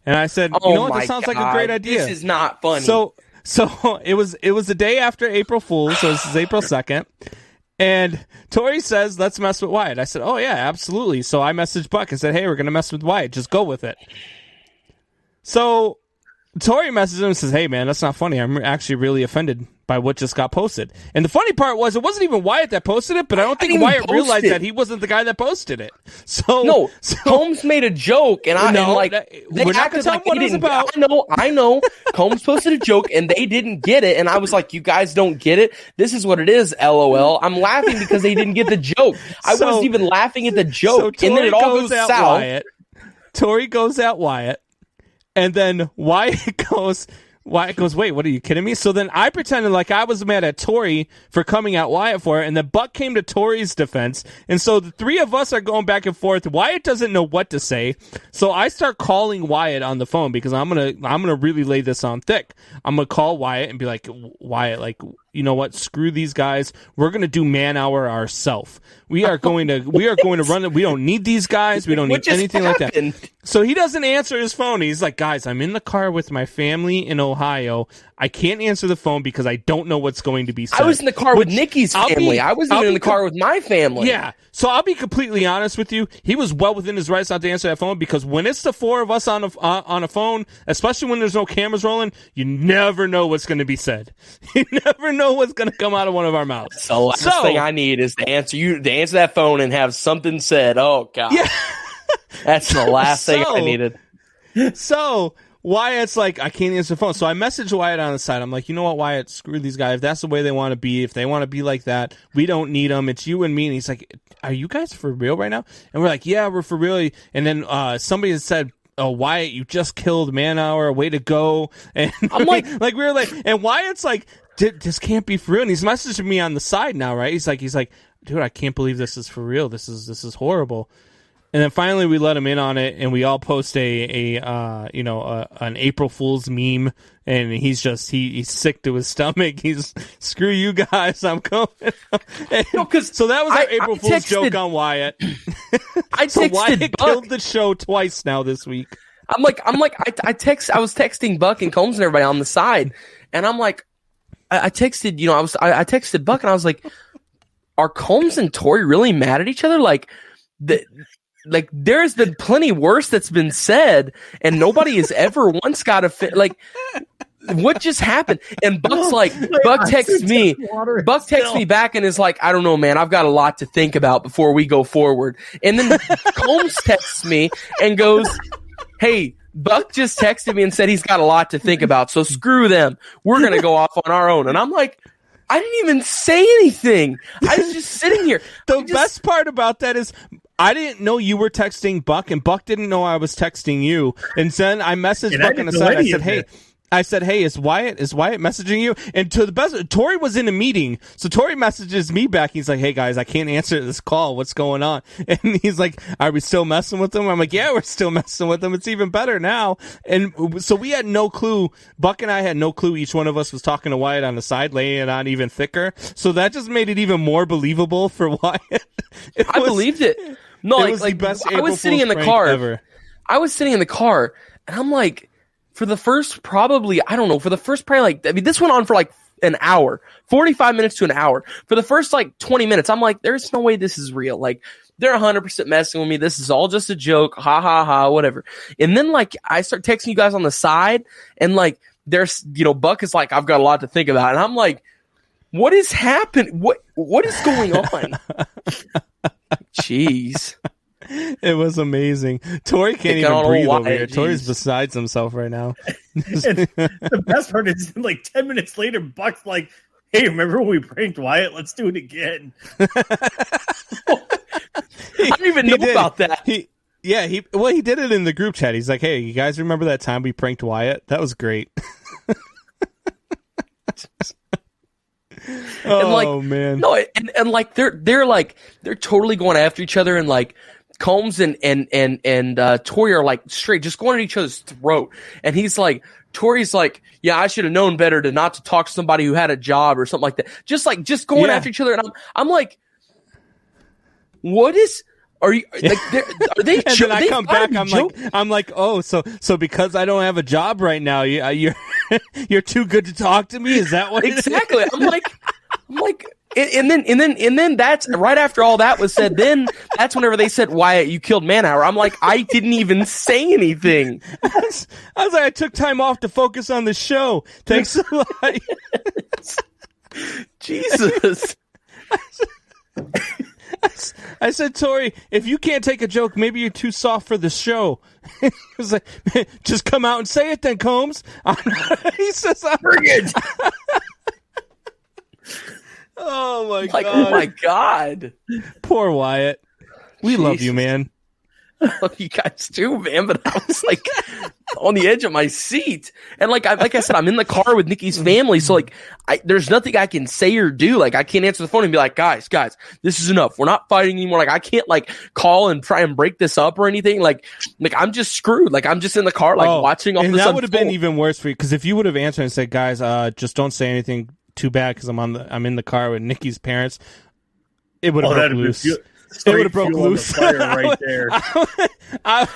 And I said, "You know what? my This sounds like a God. great idea." This is not funny. So it was the day after April Fool's, so this is April 2nd. And Tori says, "Let's mess with Wyatt." I said, "Oh yeah, absolutely." So I messaged Buck and said, "Hey, we're gonna mess with Wyatt. Just go with it." So Tori messages him and says, "Hey man, that's not funny. I'm actually really offended by what just got posted." And the funny part was, it wasn't even Wyatt that posted it, but I don't think didn't Wyatt post realized it. that he wasn't the guy that posted it. So No, Combs made a joke, and we're they not acted gonna tell like him what they it's didn't. about. I know. Combs posted a joke, and they didn't get it, and I was like, "You guys don't get it. This is what it is." LOL. I'm laughing because they didn't get the joke. I So- wasn't even laughing at the So joke, and then Tori it all goes at south. Wyatt. Tori goes at Wyatt, and then Wyatt goes, "Wait, what are you kidding me?" So then I pretended like I was mad at Tori for coming at Wyatt for it, and then Buck came to Tori's defense, and so the three of us are going back and forth. Wyatt doesn't know what to say, so I start calling Wyatt on the phone because I'm gonna really lay this on thick. I'm gonna call Wyatt and be like, "Wyatt, like, you know what? Screw these guys. We're going to do man hour ourselves. We are going to run it. We don't need these guys. We don't need anything like that. So he doesn't answer his phone. He's like, guys, I'm in the car with my family in Ohio. I can't answer the phone because I don't know what's going to be said. I was in the car with Nikki's family. I wasn't even in the car with my family. Yeah. So I'll be completely honest with you. He was well within his rights not to answer that phone, because when it's the four of us on a phone, especially when there's no cameras rolling, you never know what's going to be said. You never know what's going to come out of one of our mouths. The last thing I need is to answer that phone and have something said. Oh God. Yeah. That's the last thing I needed. So Wyatt's like, I can't answer the phone. So I messaged Wyatt on the side. I'm like, you know what, Wyatt, screw these guys. If that's the way they want to be, if they want to be like that, we don't need them. It's you and me. And he's like, are you guys for real right now? And we're like, yeah, we're for real. And then somebody had said, oh, Wyatt, you just killed Man Hour. Way to go. And I'm like we were like, and Wyatt's like, this can't be for real. And he's messaging me on the side now, right? He's like, dude, I can't believe this is for real. This is horrible. And then finally we let him in on it, and we all post an April Fool's meme, and he's sick to his stomach. He's, screw you guys, I'm coming. So that was our April Fool's joke on Wyatt. So Wyatt killed the show twice now this week. I was texting Buck and Combs and everybody on the side, and I'm like, I texted Buck, and I was like, are Combs and Tori really mad at each other? Like there's been plenty worse that's been said, and nobody has ever once got what just happened? And Buck texts me back and is like, I don't know, man, I've got a lot to think about before we go forward. And then Combs texts me and goes, hey, Buck just texted me and said he's got a lot to think about, so screw them. We're going to go off on our own. And I'm like, I didn't even say anything. I was just sitting here. The best part about that is I didn't know you were texting Buck, and Buck didn't know I was texting you. And then I messaged Buck on the side. I said, hey, is Wyatt messaging you? And to the best, Tori was in a meeting. So Tori messages me back. He's like, hey guys, I can't answer this call. What's going on? And he's like, are we still messing with them? I'm like, yeah, we're still messing with them. It's even better now. And so we had no clue. Buck and I had no clue. Each one of us was talking to Wyatt on the side, laying it on even thicker. So that just made it even more believable for Wyatt. I believed it. No, it was the best I was sitting in the car. Ever. I was sitting in the car, and I'm like, this went on for like an hour, 45 minutes to an hour. For the first 20 minutes, I'm like, there's no way this is real. Like, they're 100% messing with me. This is all just a joke. Ha ha ha, whatever. And then I start texting you guys on the side, and there's, Buck is like, I've got a lot to think about. And I'm like, what is happening? What is going on? Jeez. It was amazing. Tori can't even breathe over here. Tori's besides himself right now. The best part is 10 minutes later, Buck's like, hey, remember when we pranked Wyatt? Let's do it again. I didn't even know about that. He did it in the group chat. He's like, hey, you guys remember that time we pranked Wyatt? That was great. Man. No, and they're totally going after each other, and Combs and Tori are straight just going at each other's throat. And he's like, Tori's like, yeah, I should have known better not to talk to somebody who had a job or something like that. Just going after each other. And I'm like, what is? Are they? And then I come back. I'm like, oh, so because I don't have a job right now, you're too good to talk to me. Is that what? Exactly. I'm like, and then that's right after all that was said. Then that's whenever they said, Wyatt, you killed Man Hour. I'm like, I didn't even say anything. I was like, I took time off to focus on the show. Thanks a lot. Jesus. I said, Tori, if you can't take a joke, maybe you're too soft for the show. He was like, just come out and say it then, Combs. He says, bring it. Oh, my God. Oh, my God. Poor Wyatt. We love you, man. I love you guys too, man, but I was on the edge of my seat. And like I said, I'm in the car with Nikki's family, so there's nothing I can say or do. I can't answer the phone and be like, guys, this is enough. We're not fighting anymore. I can't call and try and break this up or anything. I'm just screwed. I'm just in the car watching all this. And that would have been even worse for you, because if you would have answered and said, guys, just don't say anything. too bad because I'm in the car with Nikki's parents. It would have broke loose. It would have broke loose right there. If I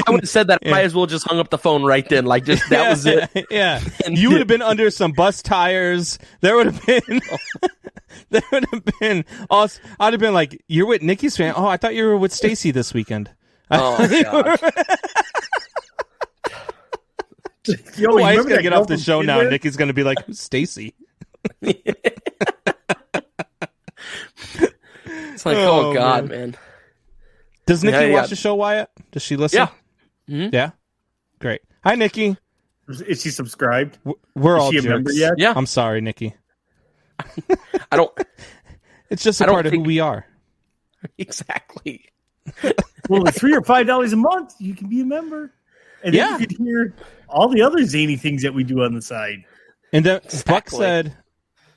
would have said that, I might as well just hung up the phone right then. Like, just that was it. Yeah, you would have been under some bus tires. There would have been. There would have been. I'd have been like, "You're with Nikki's fan? Oh, I thought you were with Stacy this weekend." Oh God. Yo, Wife's gonna get off the show now. And Nikki's gonna be like, "Who's Stacy?" It's like, oh God, man. Does Nikki watch the show, Wyatt? Does she listen? Yeah. Mm-hmm. Yeah. Great. Hi, Nikki. Is she subscribed? We're all she jerks. a member yet? Yeah. I'm sorry, Nikki. I don't. It's just a part of who we are. Exactly. Well, with $3 or $5 a month, you can be a member, and then you can hear all the other zany things that we do on the side. And then Buck said,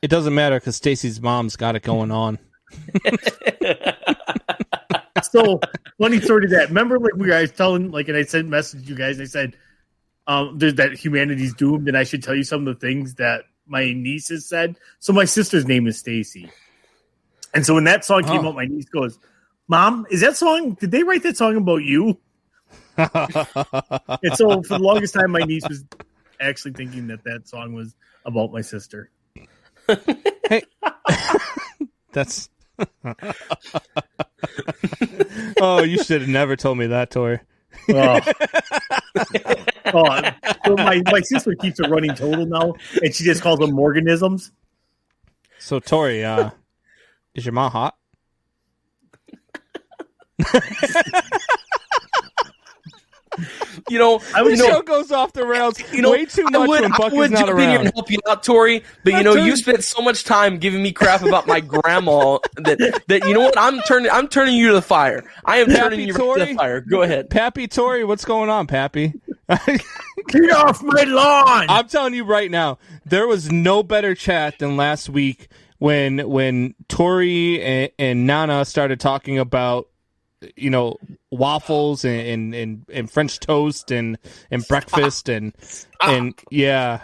"It doesn't matter because Stacy's mom's got it going on." So funny story to that. Remember, like we guys telling, like, and I sent a message to you guys. I said, "There's that humanity's doomed," and I should tell you some of the things that my niece has said. So my sister's name is Stacy, and so when that song came out, my niece goes, "Mom, is that song? Did they write that song about you?" And so for the longest time, my niece was actually thinking that song was about my sister. Hey, that's. Oh, you should have never told me that, Tori. So my sister keeps a running total now, and she just calls them Morganisms. So, Tori, is your mom hot? The show goes off the rails way too much when Buck is not jump in here and around. help you out, Tori, but you spent so much time giving me crap about my grandma that you know what? I'm turning you to the fire. I am turning you right to the fire. Go ahead, Pappy Tori. What's going on, Pappy? Get off my lawn! I'm telling you right now, there was no better chat than last week when Tori and Nana started talking about waffles and French toast and breakfast and yeah,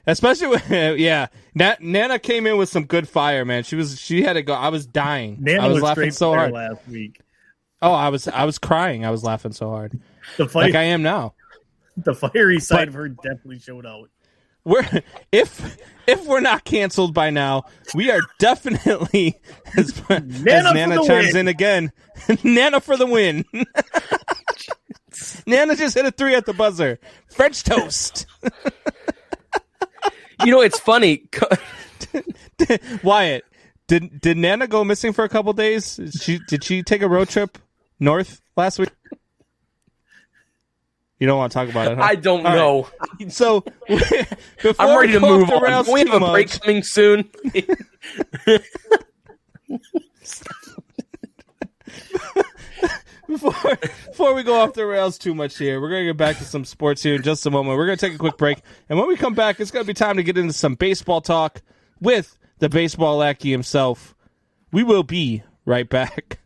especially when Nana came in with some good fire, man. She had to go. I was dying. Nana I was laughing so hard last week. Oh, I was crying. I was laughing so hard, like I am now. The fiery side of her definitely showed out. If we're not canceled by now, we are definitely as Nana chimes in again. Nana for the win. Nana just hit a 3 at the buzzer. French toast. It's funny. Wyatt, did Nana go missing for a couple days? Did she take a road trip north last week? You don't want to talk about it, huh? I don't know. Right. So, I'm ready to move on. We have a break coming soon. Before we go off the rails too much here, we're going to get back to some sports here in just a moment. We're going to take a quick break. And when we come back, it's going to be time to get into some baseball talk with the baseball lackey himself. We will be right back.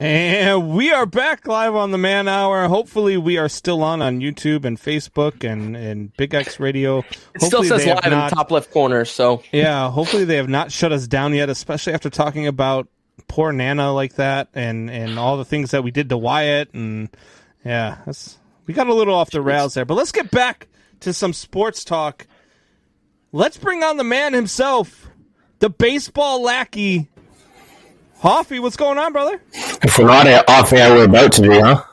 And we are back live on the Man Hour. Hopefully we are still on YouTube and Facebook and Big X Radio. It still says live in the top left corner, so. Yeah, hopefully they have not shut us down yet, especially after talking about poor Nana like that and all the things that we did to Wyatt. And yeah, we got a little off the rails there. But let's get back to some sports talk. Let's bring on the man himself, the baseball lackey, Hoffy. What's going on, brother? If we're not off air, we're about to be, huh?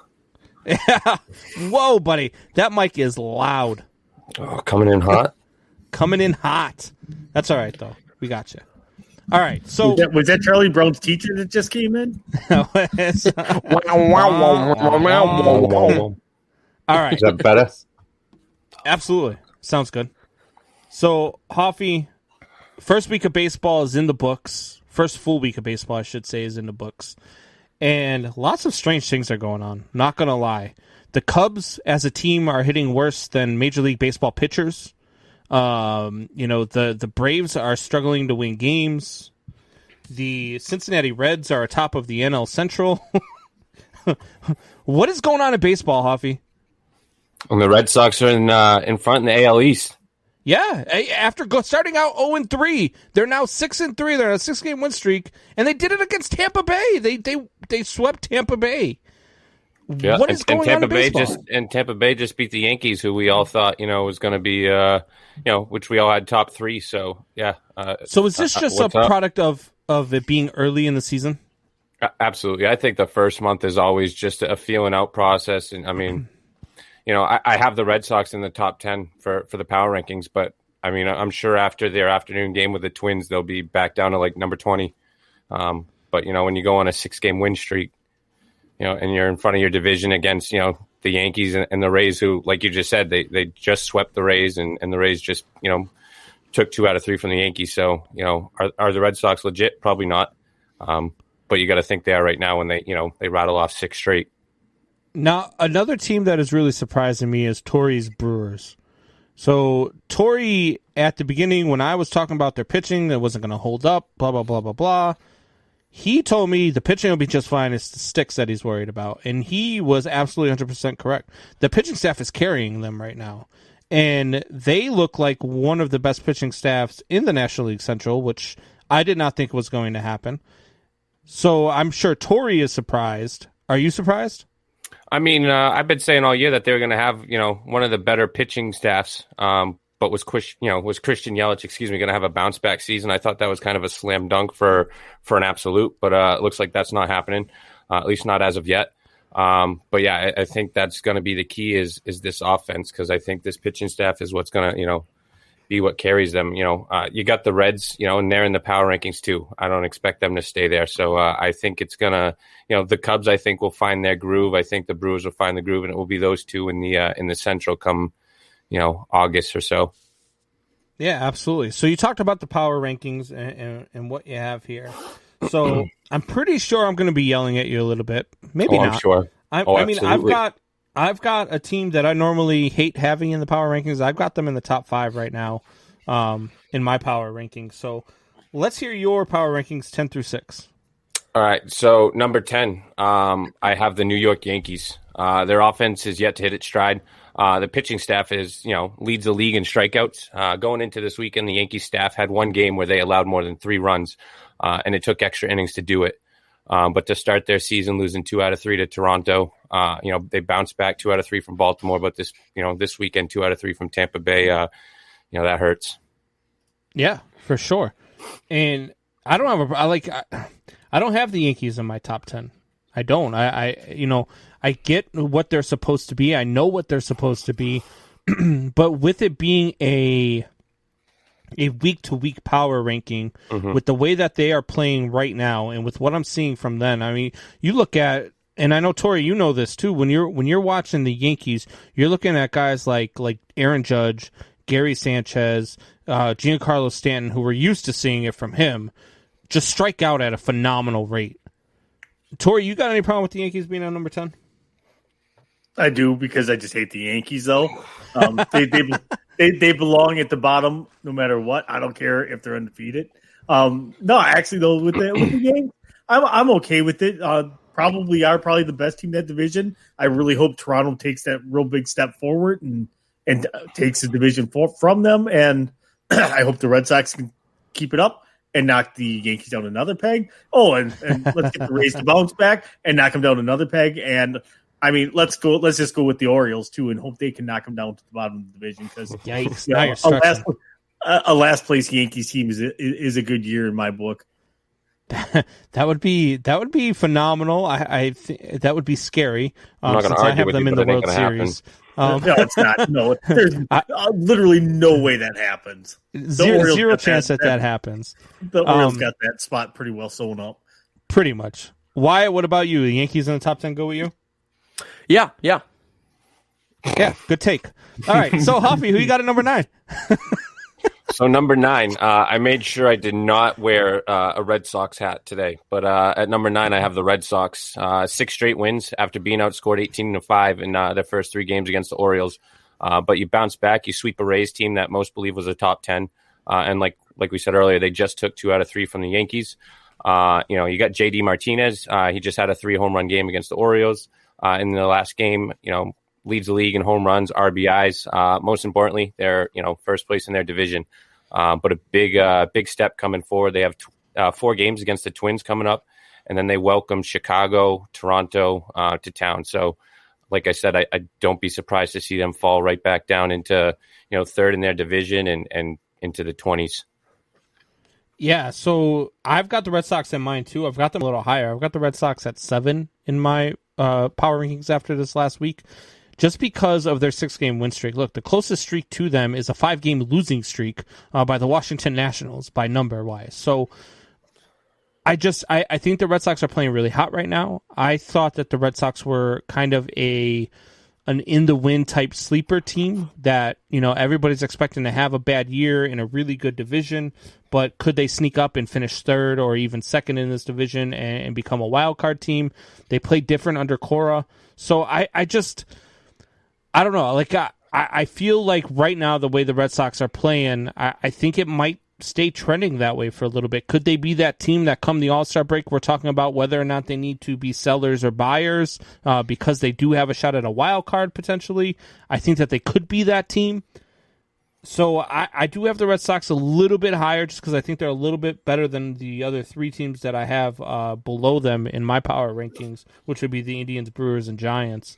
Yeah. Whoa, buddy. That mic is loud. Oh, coming in hot? Coming in hot. That's all right, though. We got you. All right. So was that Charlie Brown's teacher that just came in? All right. Is that better? Absolutely. Sounds good. So, Hoffy, first week of baseball is in the books. First full week of baseball, I should say, is in the books. And lots of strange things are going on. Not going to lie. The Cubs, as a team, are hitting worse than Major League Baseball pitchers. The Braves are struggling to win games. The Cincinnati Reds are atop of the NL Central. What is going on in baseball, Hoffy? And the Red Sox are in front in the AL East. Yeah, after starting out 0-3, they're now 6-3. They're on a 6-game win streak, and they did it against Tampa Bay. They swept Tampa Bay. Yeah, what is going on in baseball? Tampa Bay just beat the Yankees, who we all thought was going to be which we all had top 3. So yeah. So is this just a product of it being early in the season? Absolutely. I think the first month is always just a feeling out process, and I mean. I have the Red Sox in the top 10 for the power rankings, but I mean, I'm sure after their afternoon game with the Twins, they'll be back down to like number 20. But when you go on a 6-game win streak, and you're in front of your division against, the Yankees and the Rays, who, like you just said, they just swept the Rays and the Rays just, took 2 out of 3 from the Yankees. So, are the Red Sox legit? Probably not. But you got to think they are right now when they rattle off 6 straight. Now, another team that is really surprising me is Torrey's Brewers. So, Torrey, at the beginning, when I was talking about their pitching, that wasn't going to hold up, blah, blah, blah, blah, blah, he told me the pitching will be just fine. It's the sticks that he's worried about. And he was absolutely 100% correct. The pitching staff is carrying them right now. And they look like one of the best pitching staffs in the National League Central, which I did not think was going to happen. So, I'm sure Torrey is surprised. Are you surprised? I mean, I've been saying all year that they were going to have, one of the better pitching staffs, but was Christian Yelich, going to have a bounce back season. I thought that was kind of a slam dunk for an absolute, but it looks like that's not happening, at least not as of yet. But yeah, I think that's going to be the key is this offense, because I think this pitching staff is what's going to, be what carries them. You got the Reds, and they're in the power rankings too. I don't expect them to stay there. So I think it's going to, the Cubs, I think, will find their groove. I think the Brewers will find the groove, and it will be those two in the Central come, August or so. Yeah, absolutely. So you talked about the power rankings and what you have here. So I'm pretty sure I'm going to be yelling at you a little bit. Maybe not. I'm sure. I mean, I've got a team that I normally hate having in the power rankings. I've got them in the top 5 right now in my power rankings. So let's hear your power rankings 10 through 6. All right. So number 10, I have the New York Yankees. Their offense is yet to hit its stride. The pitching staff leads the league in strikeouts. Going into this weekend, the Yankees staff had one game where they allowed more than 3 runs, and it took extra innings to do it. But to start their season, losing 2 out of 3 to Toronto, they bounced back 2 out of 3 from Baltimore, but this weekend, 2 out of 3 from Tampa Bay, that hurts. Yeah, for sure. And I don't have the Yankees in my top 10. I don't. I get what they're supposed to be. I know what they're supposed to be, but with it being a week-to-week power ranking, with the way that they are playing right now, and with what I'm seeing from them, I mean, you look at, and I know Tori, you know this too. When you're watching the Yankees, you're looking at guys like Aaron Judge, Gary Sanchez, Giancarlo Stanton, who we're used to seeing it from him, just strike out at a phenomenal rate. Tori, you got any problem with the Yankees being on number 10? I do, because I just hate the Yankees, though. They belong at the bottom no matter what. I don't care if they're undefeated. No, actually, though, with the game, I'm okay with it. probably the best team in that division. I really hope Toronto takes that real big step forward and takes the division from them. And I hope the Red Sox can keep it up and knock the Yankees down another peg. Oh, and let's get the Rays to bounce back and knock them down another peg. And I mean, let's just go with the Orioles too and hope they can knock them down to the bottom of the division because a last place Yankees team is a good year in my book. That would be phenomenal. I think that would be scary. I'm not since I have them in the World Series. No, it's not. No, there's literally no way that happens. Zero chance that happens. The Orioles got that spot pretty well sewn up. Pretty much. Wyatt, what about you? The Yankees in the top 10 go with you? Yeah. Yeah, good take. All right, so Hoffy, who you got at number 9? So number 9, I made sure I did not wear a Red Sox hat today. But at number 9, I have the Red Sox. 6 straight wins after being outscored 18-5 in their first 3 games against the Orioles. But you bounce back, you sweep a Rays team that most believe was a top 10. And like we said earlier, they just took 2 out of 3 from the Yankees. You got J.D. Martinez. He just had a 3-home-run game against the Orioles. In the last game, leads the league in home runs, RBIs. Most importantly, they're first place in their division. But a big step coming forward. They have 4 games against the Twins coming up, and then they welcome Chicago, Toronto to town. So, like I said, I don't be surprised to see them fall right back down into third in their division and into the 20s. Yeah, so I've got the Red Sox in mind too. I've got them a little higher. I've got the Red Sox at 7 in my power rankings after this last week, just because of their 6-game win streak. Look, the closest streak to them is a 5-game losing streak by the Washington Nationals by number wise. So I think the Red Sox are playing really hot right now. I thought that the Red Sox were kind of an in-the-win type sleeper team that, everybody's expecting to have a bad year in a really good division, but could they sneak up and finish third or even second in this division and become a wild card team? They play different under Cora. So I don't know. Like I feel like right now the way the Red Sox are playing, I think it might stay trending that way for a little bit. Could they be that team that come the All-Star break, we're talking about whether or not they need to be sellers or buyers because they do have a shot at a wild card potentially? I think that they could be that team. So I do have the Red Sox a little bit higher just because I think they're a little bit better than the other 3 teams that I have below them in my power rankings, which would be the Indians, Brewers, and Giants.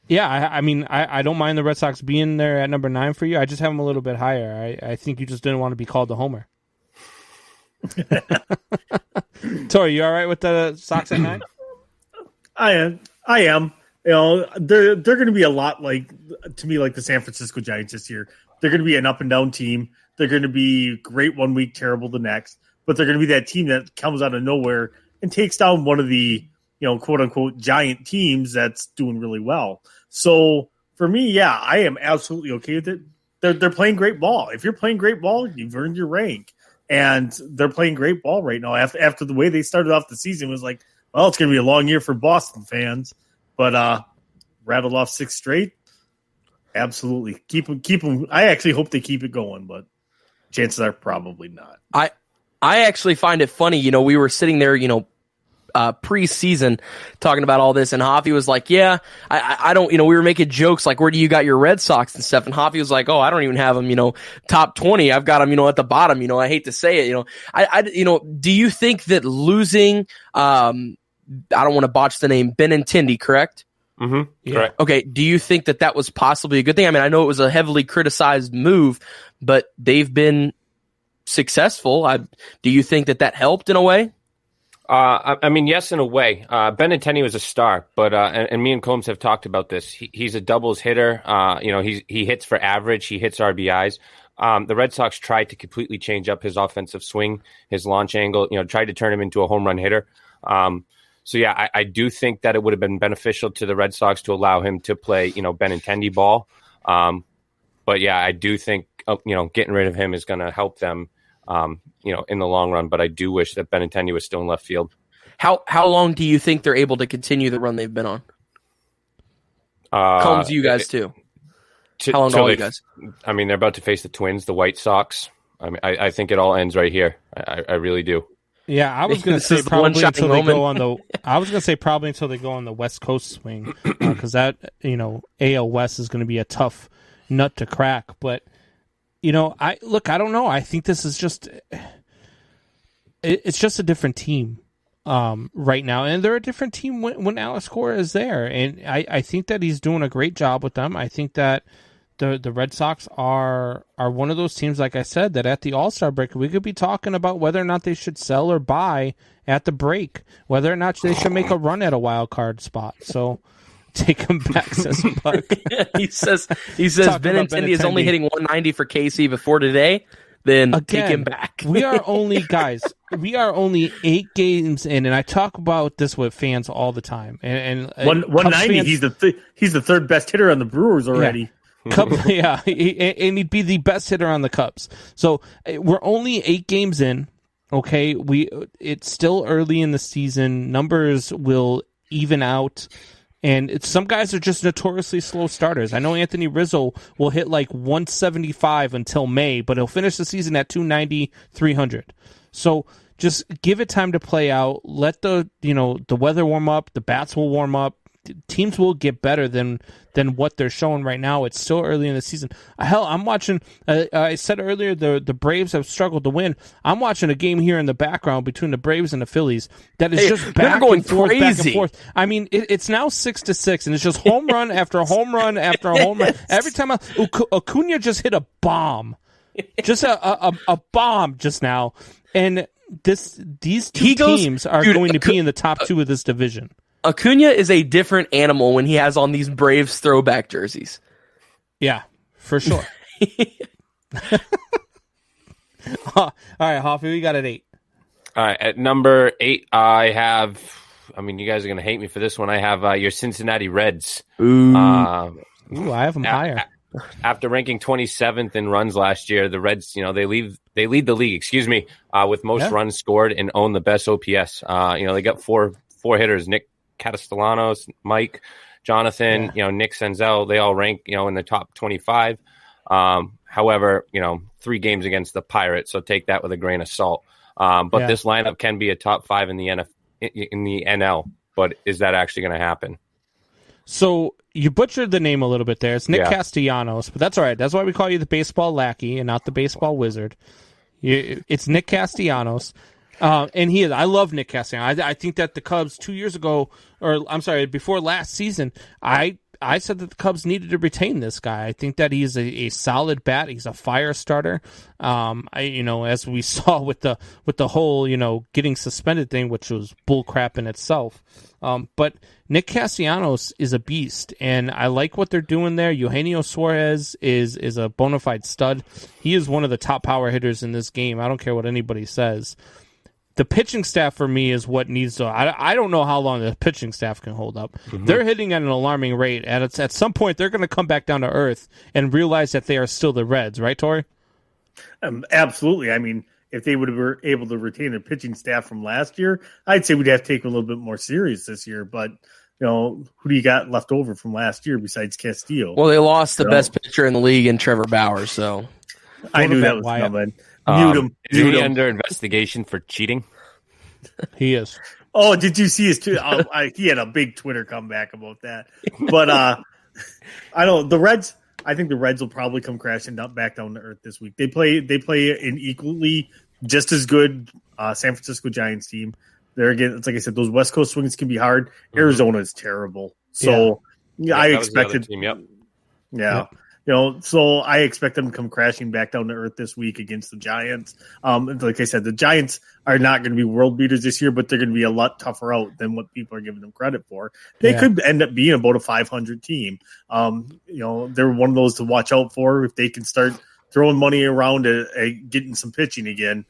Yeah, I don't mind the Red Sox being there at number 9 for you. I just have them a little bit higher. I think you just didn't want to be called the homer. Tori, you all right with the Sox at 9? I am. They're going to be a lot to me like the San Francisco Giants this year. They're going to be an up and down team. They're going to be great one week, terrible the next. But they're going to be that team that comes out of nowhere and takes down one of the quote unquote giant teams that's doing really well. So for me, yeah, I am absolutely okay with it. They're playing great ball. If you're playing great ball, you've earned your rank. And they're playing great ball right now. After the way they started off the season, it was like, well, it's going to be a long year for Boston fans. But rattled off 6 straight. Absolutely. Keep them. I actually hope they keep it going, but chances are probably not. I actually find it funny. We were sitting there, preseason talking about all this, and Hoffy was like, yeah, I don't, we were making jokes like, where do you got your Red Sox and stuff? And Hoffy was like, oh, I don't even have them, top 20. I've got them, at the bottom, I hate to say it, do you think that losing, I don't want to botch the name, Benintendi, correct? Mm-hmm. Yeah. Correct. Okay. Do you think that was possibly a good thing? I mean, I know it was a heavily criticized move, but they've been successful. Do you think that helped in a way? I mean, yes, in a way. Benintendi was a star, but and me and Combs have talked about this. He's a doubles hitter. He hits for average. He hits RBIs. The Red Sox tried to completely change up his offensive swing, his launch angle. Tried to turn him into a home run hitter. So yeah, I do think that it would have been beneficial to the Red Sox to allow him to play, Benintendi ball. But yeah, I do think getting rid of him is going to help them. In the long run, but I do wish that Benintendi was still in left field. How long do you think they're able to continue the run they've been on? Combs, you guys too. How long are you guys? I mean, they're about to face the Twins, the White Sox. I mean, I think it all ends right here. I really do. Yeah, I was going to This say is the one probably shining until they go moment. on the. I was going to say probably until they go on the West Coast swing, because that AL West is going to be a tough nut to crack. But I don't know. I think this is just it's just a different team right now, and they're a different team when Alex Cora is there, and I think that he's doing a great job with them. I think that the Red Sox are one of those teams, like I said, that at the All-Star break, we could be talking about whether or not they should sell or buy at the break, whether or not they should make a run at a wild card spot. So take him back, says Buck. he says Benintendi is only hitting 190 for KC before today. Then take him back. we are only 8 games in, and I talk about this with fans all the time. And 190, he's the third best hitter on the Brewers already. Yeah. And he'd be the best hitter on the Cubs. So we're only 8 games in. Okay, it's still early in the season. Numbers will even out, and some guys are just notoriously slow starters. I know Anthony Rizzo will hit like 175 until May, but he'll finish the season at 290, 300. So just give it time to play out. Let the weather warm up. The bats will warm up. Teams will get better than what they're showing right now. It's still early in the season. Hell, I'm watching. I said earlier the Braves have struggled to win. I'm watching a game here in the background between the Braves and the Phillies that is just back and forth, back and forth. I mean, it's now 6-6, and it's just home run after home run after home run. Every time Acuna just hit a bomb, just a bomb just now, and these two teams are going to be in the top 2 of this division. Acuna is a different animal when he has on these Braves throwback jerseys. Yeah, for sure. All right, Hoffy, we got at 8. All right, at number 8, I have. I mean, you guys are going to hate me for this one. I have your Cincinnati Reds. Ooh, I have them higher. After ranking 27th in runs last year, the Reds, they lead the league. With most runs scored and own the best OPS. They got four hitters: Nick Castellanos, Mike, Jonathan, Nick Senzel, they all rank, in the top 25. However, 3 games against the Pirates, so take that with a grain of salt. But this lineup can be a top 5 in the NL. But is that actually going to happen? So you butchered the name a little bit there. It's Nick Castellanos, but that's all right. That's why we call you the baseball lackey and not the baseball wizard. It's Nick Castellanos. And he is. I love Nick Castellanos. I think that the Cubs 2 years ago, before last season, I said that the Cubs needed to retain this guy. I think that he's a solid bat. He's a fire starter. As we saw with the whole getting suspended thing, which was bullcrap in itself. But Nick Castellanos is a beast, and I like what they're doing there. Eugenio Suarez is a bona fide stud. He is one of the top power hitters in this game. I don't care what anybody says. The pitching staff for me is what needs to. I don't know how long the pitching staff can hold up. Mm-hmm. They're hitting at an alarming rate, and at some point they're going to come back down to earth and realize that they are still the Reds, right, Tori? Absolutely. I mean, if they would have been able to retain their pitching staff from last year, I'd say we'd have to take them a little bit more serious this year. But who do you got left over from last year besides Castillo? Well, they lost the best pitcher in the league in Trevor Bauer, so I knew that was coming. Is he under investigation for cheating? He is. Oh, did you see his he had a big Twitter comeback about that. But I don't. The Reds. I think the Reds will probably come crashing back down to earth this week. They play an equally just as good San Francisco Giants team. There again, it's like I said, those West Coast swings can be hard. Arizona is terrible. So I expected. Team, yep. Yeah. Yep. So I expect them to come crashing back down to earth this week against the Giants. Like I said, the Giants are not going to be world beaters this year, but they're going to be a lot tougher out than what people are giving them credit for. They could end up being about a 500 team. They're one of those to watch out for if they can start throwing money around at getting some pitching again.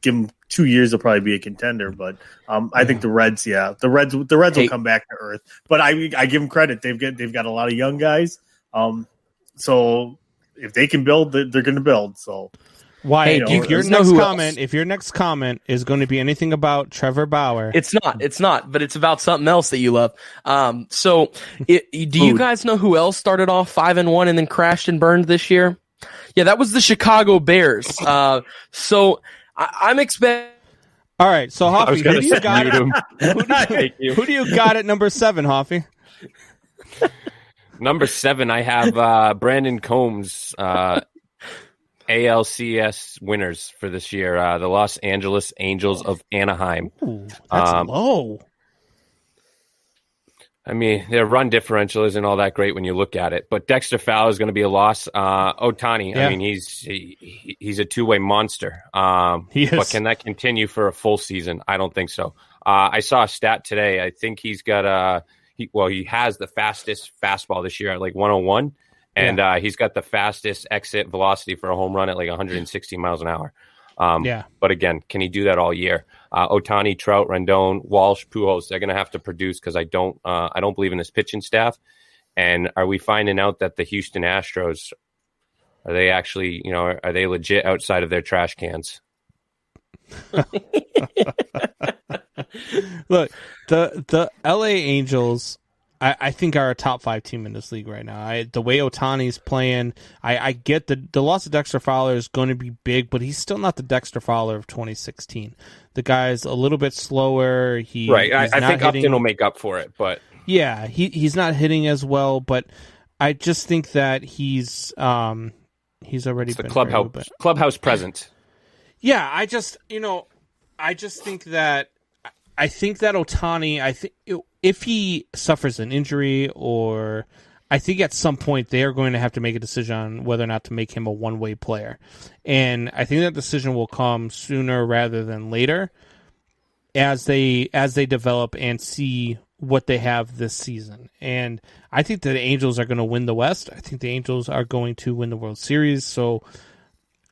Give them 2 years, they'll probably be a contender. But I think the Reds will come back to earth. But I give them credit; they've got a lot of young guys. So if they can build, they're going to build. So why? If your next comment is going to be anything about Trevor Bauer, it's not, but it's about something else that you love. Do you guys know who else started off 5-1 and then crashed and burned this year? Yeah, that was the Chicago Bears. So I'm expecting All right, so I was Hoffy, going who to do you got? mute him. Thank you. Who do you got at number 7, Hoffy? Number 7, I have Brandon Combs, ALCS winners for this year, the Los Angeles Angels of Anaheim. Ooh, that's low. I mean, their run differential isn't all that great when you look at it, but Dexter Fowler is going to be a loss. Ohtani, Yeah. I mean, he's a two-way monster. He is. But can that continue for a full season? I don't think so. I saw a stat today. I think he's got he has the fastest fastball this year at like 101, and he's got the fastest exit velocity for a home run at like 160 miles an hour. But again, can he do that all year? Ohtani, Trout, Rendon, Walsh, Pujols, they're going to have to produce because I don't believe in this pitching staff. And are we finding out that the Houston Astros, are they actually, are they legit outside of their trash cans? Look, the LA Angels, I think are a top 5 team in this league right now. The way Ohtani's playing, I get the loss of Dexter Fowler is going to be big, but he's still not the Dexter Fowler of 2016. The guy's a little bit slower. I think Upton will make up for it, but yeah, he's not hitting as well. But I just think that he's already it's the been clubhouse presence. Yeah, I just think that Ohtani, if he suffers an injury, or I think at some point they are going to have to make a decision on whether or not to make him a one-way player. And I think that decision will come sooner rather than later as they develop and see what they have this season. And I think that the Angels are going to win the West. I think the Angels are going to win the World Series. So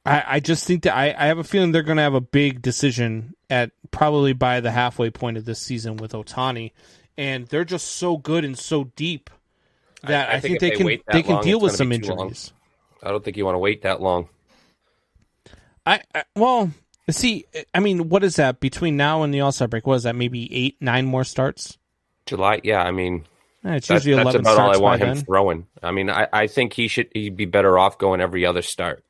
I just think that I have a feeling they're going to have a big decision at probably by the halfway point of this season with Ohtani, and they're just so good and so deep that I think they can deal with some injuries. I don't think you want to wait that long. Well, see, I mean, what is that between now and the All-Star break? What is that? Maybe 8-9 more starts? July, yeah. I mean, it's usually 11 that's about starts all I want by him then. throwing. I mean, I think he'd be better off going every other start.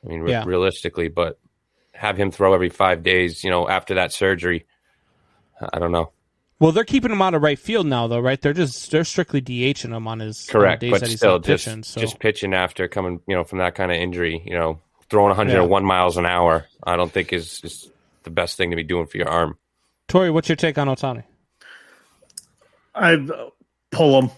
I mean, realistically, but have him throw every 5 days, after that surgery. I don't know. Well, they're keeping him out of right field now, though, right? They're strictly DHing him on his correct, days but that he's still, not pitching. Just pitching after coming, from that kind of injury, throwing 101 miles an hour, I don't think is the best thing to be doing for your arm. Tori, what's your take on Ohtani? I'd pull him.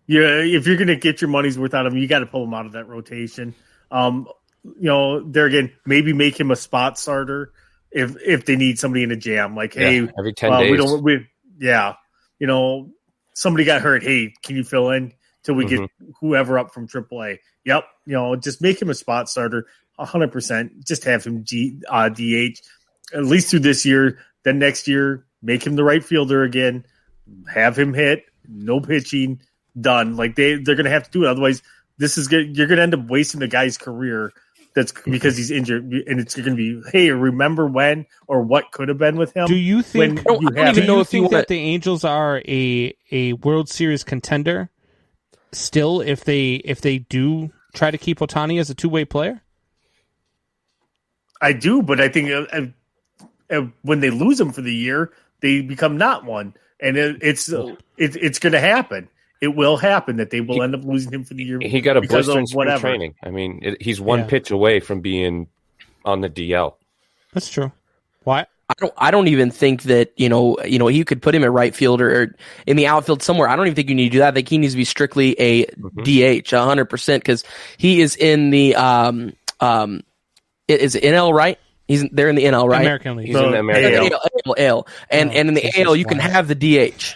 Yeah, if you're going to get your money's worth out of him, you got to pull him out of that rotation. There again, maybe make him a spot starter if they need somebody in a jam. Like, hey, every 10 days. Somebody got hurt. Hey, can you fill in till we get whoever up from AAA? Yep. Just make him a spot starter, 100%. Just have him DH at least through this year. Then next year, make him the right fielder again. Have him hit. No pitching. Done. Like they're going to have to do it. Otherwise, you're going to end up wasting the guy's career. That's because he's injured, and it's going to be, hey, remember when or what could have been with him? Do you think? Do you think that the Angels are a World Series contender still if they do try to keep Ohtani as a two-way player? I do, but I think when they lose him for the year, they become not one, and it's going to happen. It will happen that they will end up losing him for the year. He got a blister in spring training. I mean, he's one pitch away from being on the DL. That's true. Why? I don't even think that you could put him at right field or in the outfield somewhere. I don't even think you need to do that. I think he needs to be strictly a DH, 100%, because he is in the is it NL, right? They're in the NL, right? American League. He's in the American AL. And in the AL, you can have the DH.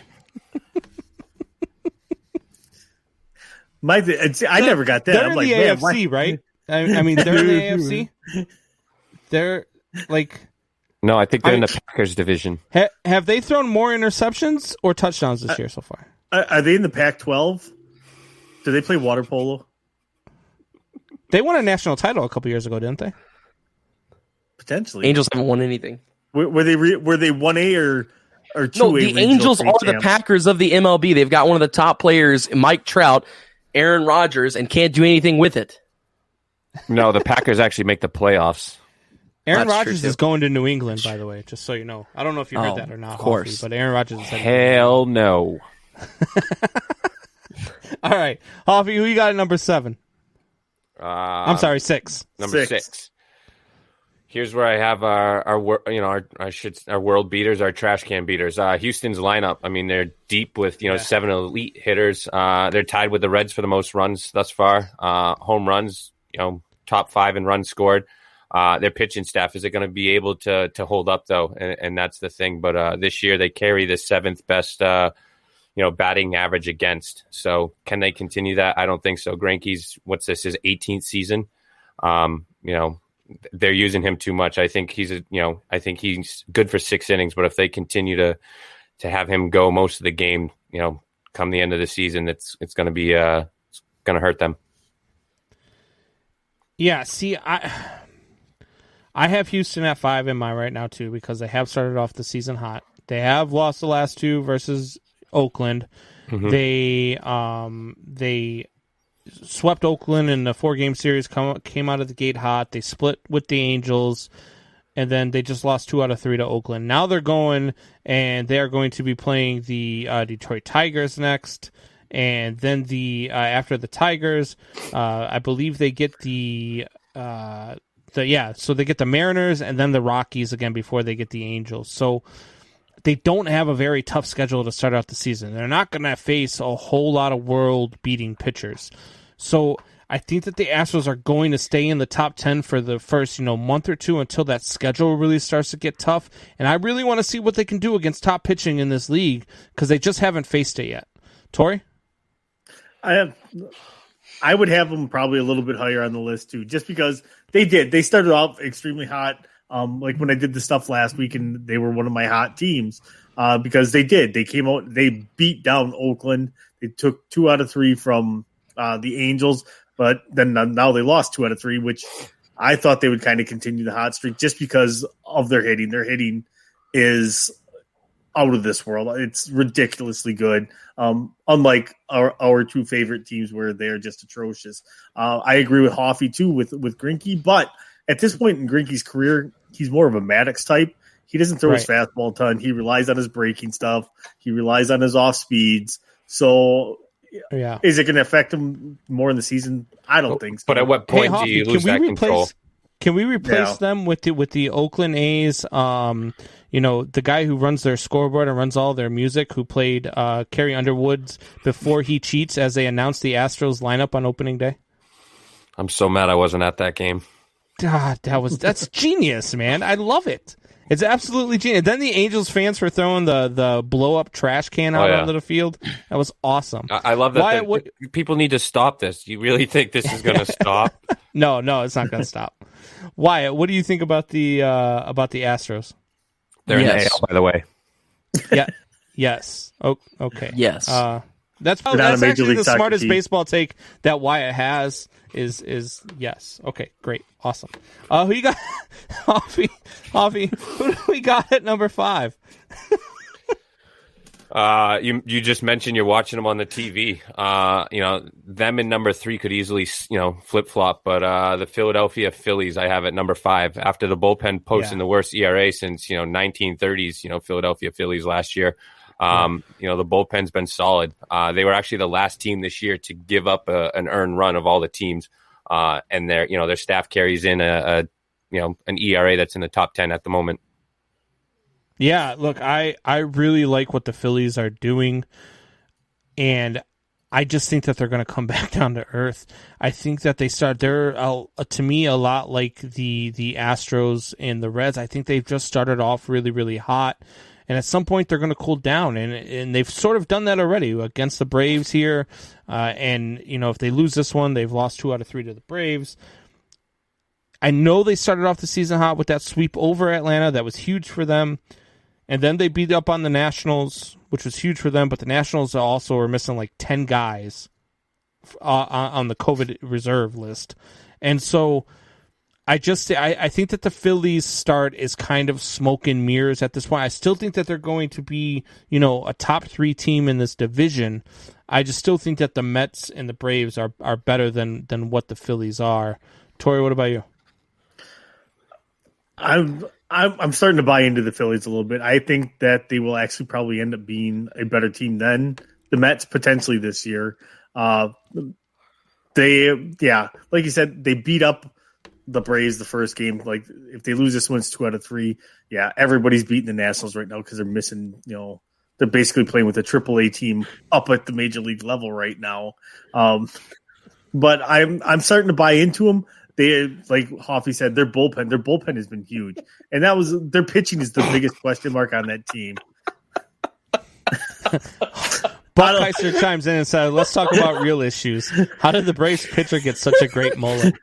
I never got that. They're I'm in like, the man, AFC, right? I mean, they're in the AFC. They're like. No, I think they're in the Packers division. Have they thrown more interceptions or touchdowns this year so far? Are they in the Pac-12? Do they play water polo? They won a national title a couple years ago, didn't they? Potentially. Angels haven't won anything. Were they 1A or 2A? No, the Angels are the Packers of the MLB. They've got one of the top players, Mike Trout, Aaron Rodgers, and can't do anything with it. No, the Packers actually make the playoffs. Aaron That's true, Rodgers too. is going to New England, by the way, just so you know. I don't know if you heard that or not, of course. Hoffy, but Aaron Rodgers is heading Hell no. All right. Hoffy, who you got at number 7? I'm sorry, 6. Number 6. Here's where I have our world beaters, our trash can beaters. Houston's lineup. I mean, they're deep with 7 elite hitters. They're tied with the Reds for the most runs thus far. Home runs, top 5 in runs scored. Their pitching staff, is it going to be able to hold up though? And that's the thing. But this year they carry the 7th best batting average against. So can they continue that? I don't think so. Greinke's, his 18th season? They're using him too much. I think he's good for 6 innings, but if they continue to have him go most of the game, come the end of the season, it's going to be going to hurt them. Yeah, see, I have Houston at 5 in mine right now too, because they have started off the season hot. They have lost the last 2 versus Oakland. Mm-hmm. They swept Oakland in the 4-game series, came out of the gate hot. They split with the Angels, and then they just lost 2 out of 3 to Oakland. Now they're going, and they are going to be playing the Detroit Tigers next, and then after the Tigers, I believe they get so they get the Mariners and then the Rockies again before they get the Angels. So they don't have a very tough schedule to start out the season. They're not going to face a whole lot of world-beating pitchers. So I think that the Astros are going to stay in the top 10 for the first, month or 2 until that schedule really starts to get tough. And I really want to see what they can do against top pitching in this league because they just haven't faced it yet. Tori? I would have them probably a little bit higher on the list too, just because they did. They started off extremely hot. Like when I did the stuff last week, and they were one of my hot teams because they did. They came out, they beat down Oakland. They took 2 out of 3 from the Angels, but then now they lost 2 out of 3, which I thought they would kind of continue the hot streak just because of their hitting. Their hitting is out of this world. It's ridiculously good. Unlike our 2 favorite teams where they're just atrocious. I agree with Hoffy too with Greinke, but at this point in Greinke's career, he's more of a Maddox type. He doesn't throw his fastball a ton. He relies on his breaking stuff. He relies on his off speeds. So, is it going to affect him more in the season? I don't think so. But at what point do you lose that control? Can we replace them with the Oakland A's? The guy who runs their scoreboard and runs all their music, who played Carrie Underwood's Before He Cheats as they announced the Astros lineup on opening day. I'm so mad I wasn't at that game. God, that's genius, man. I love it. It's absolutely genius. Then the Angels fans for throwing the blow up trash can out onto the field. That was awesome. I love that. People need to stop this. You really think this is going to stop? No, it's not going to stop. Wyatt, what do you think about the Astros? They're in the AL, by the way. Yeah. Yes. Oh, okay. Yes. That's actually the smartest baseball take that Wyatt has is yes. Okay, great. Awesome. Who you got? Hoffy, who do we got at number 5? You just mentioned you're watching them on the TV. Them in number 3 could easily, flip flop. But the Philadelphia Phillies, I have at number 5 after the bullpen posting the worst ERA since 1930s. Philadelphia Phillies last year. The bullpen's been solid. They were actually the last team this year to give up an earned run of all the teams. And their staff carries in an ERA that's in the top 10 at the moment. Yeah, look, I really like what the Phillies are doing, and I just think that they're going to come back down to earth. I think that they're to me a lot like the Astros and the Reds. I think they've just started off really, really hot, and at some point they're going to cool down, and they've sort of done that already against the Braves here. And if they lose this one, they've lost 2 out of 3 to the Braves. I know they started off the season hot with that sweep over Atlanta. That was huge for them. And then they beat up on the Nationals, which was huge for them. But the Nationals also were missing like 10 guys on the COVID reserve list. And so I think that the Phillies start is kind of smoke and mirrors at this point. I still think that they're going to be, a top 3 team in this division. I just still think that the Mets and the Braves are better than what the Phillies are. Tori, what about you? I'm starting to buy into the Phillies a little bit. I think that they will actually probably end up being a better team than the Mets potentially this year. Like you said, they beat up the Braves the first game. Like if they lose this one, it's 2 out of 3. Yeah, everybody's beating the Nationals right now because they're missing. They're basically playing with a AAA team up at the major league level right now. But I'm starting to buy into them. They, like Hoffy said, their bullpen has been huge, and their pitching is the biggest question mark on that team. Buckheiser chimes in and said, "Let's talk about real issues. How did the Braves pitcher get such a great mullet?"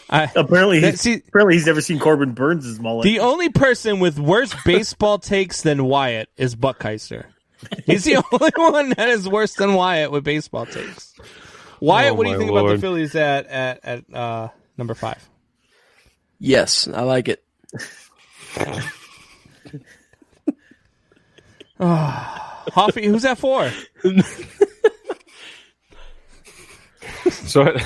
Apparently he's never seen Corbin Burns' mullet. The only person with worse baseball takes than Wyatt is Buckheiser. He's the only one that is worse than Wyatt with baseball takes. Wyatt, what do you think about the Phillies at number 5? Yes, I like it. Hoffy, who's that for? So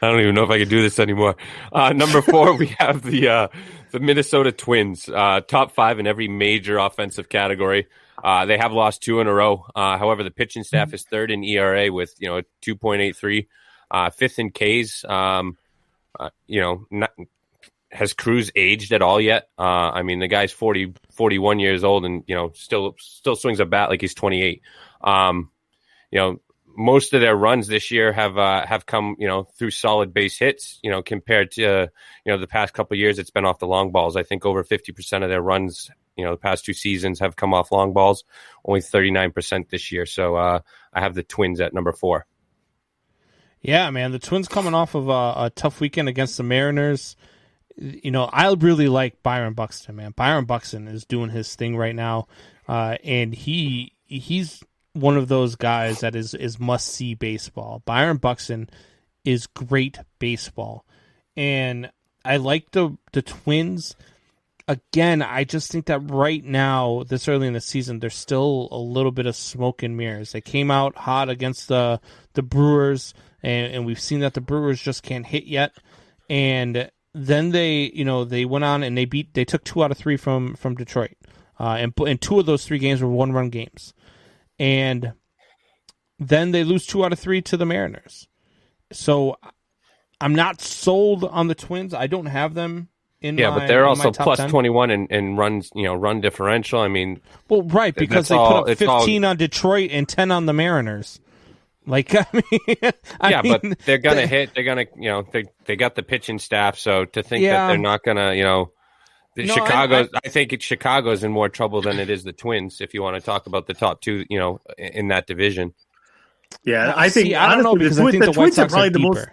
I don't even know if I can do this anymore. Number 4, we have the Minnesota Twins, top 5 in every major offensive category. They have lost 2 in a row. However, the pitching staff is 3rd in ERA with 2.83, 5th in Ks. Has Cruz aged at all yet? I mean, the guy's 41 years old and still swings a bat like he's 28. Most of their runs this year have come through solid base hits. Compared to the past couple of years, it's been off the long balls. I think over 50% of their runs the past 2 seasons have come off long balls, only 39% this year. So I have the Twins at number 4. Yeah, man, the Twins coming off of a tough weekend against the Mariners. I really like Byron Buxton, man. Byron Buxton is doing his thing right now, and he's one of those guys that is must-see baseball. Byron Buxton is great baseball, and I like the Twins. Again, I just think that right now, this early in the season, there's still a little bit of smoke and mirrors. They came out hot against the Brewers, and we've seen that the Brewers just can't hit yet. And then they went on and they took 2 out of 3 from Detroit, and 2 of those 3 games were 1-run games. And then they lose 2 out of 3 to the Mariners. So I'm not sold on the Twins. I don't have them. But they're also plus 21 in runs, run differential. I mean, well, right, because they put up 15 on Detroit and 10 on the Mariners. Like, I mean, but they're gonna hit. They're gonna, they got the pitching staff. So to think that they're not gonna, I think Chicago's in more trouble than it is the Twins. If you want to talk about the top 2, in that division. Yeah, I think I don't know, because I think the Twins are probably the most.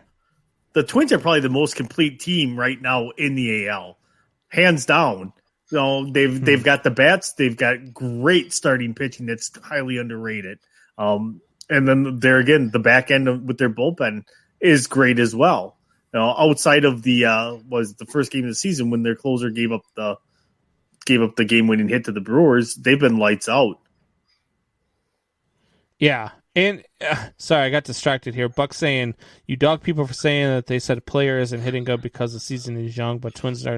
The Twins are probably the most complete team right now in the AL, hands down. They've got the bats, they've got great starting pitching that's highly underrated, and then there again, the back end with their bullpen is great as well. Outside of was the first game of the season when their closer gave up the game winning hit to the Brewers, they've been lights out. Yeah. And sorry, I got distracted here. Buck saying, you dog people for saying that they said a player isn't hitting good because the season is young, but Twins are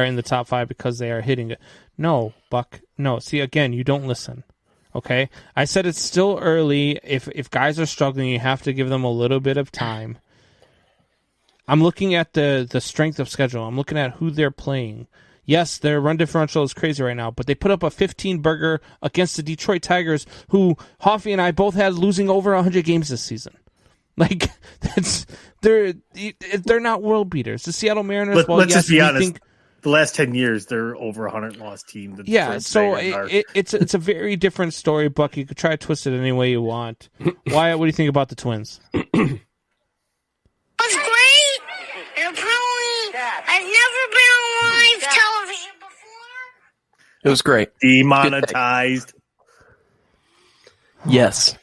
in the top 5 because they are hitting it. No, Buck. No. See, again, you don't listen. Okay? I said it's still early. If guys are struggling, you have to give them a little bit of time. I'm looking at the strength of schedule. I'm looking at who they're playing. Yes, their run differential is crazy right now, but they put up a 15-burger against the Detroit Tigers, who Hoffy and I both had losing over 100 games this season. Like, they're not world beaters. The Seattle Mariners. Let's just be honest. The last 10 years, they're over 100 loss team. So it's a very different story, Buck. You could try to twist it any way you want. Wyatt, what do you think about the Twins? It's great. I've never been on live television before. It was great. Demonetized. Yes.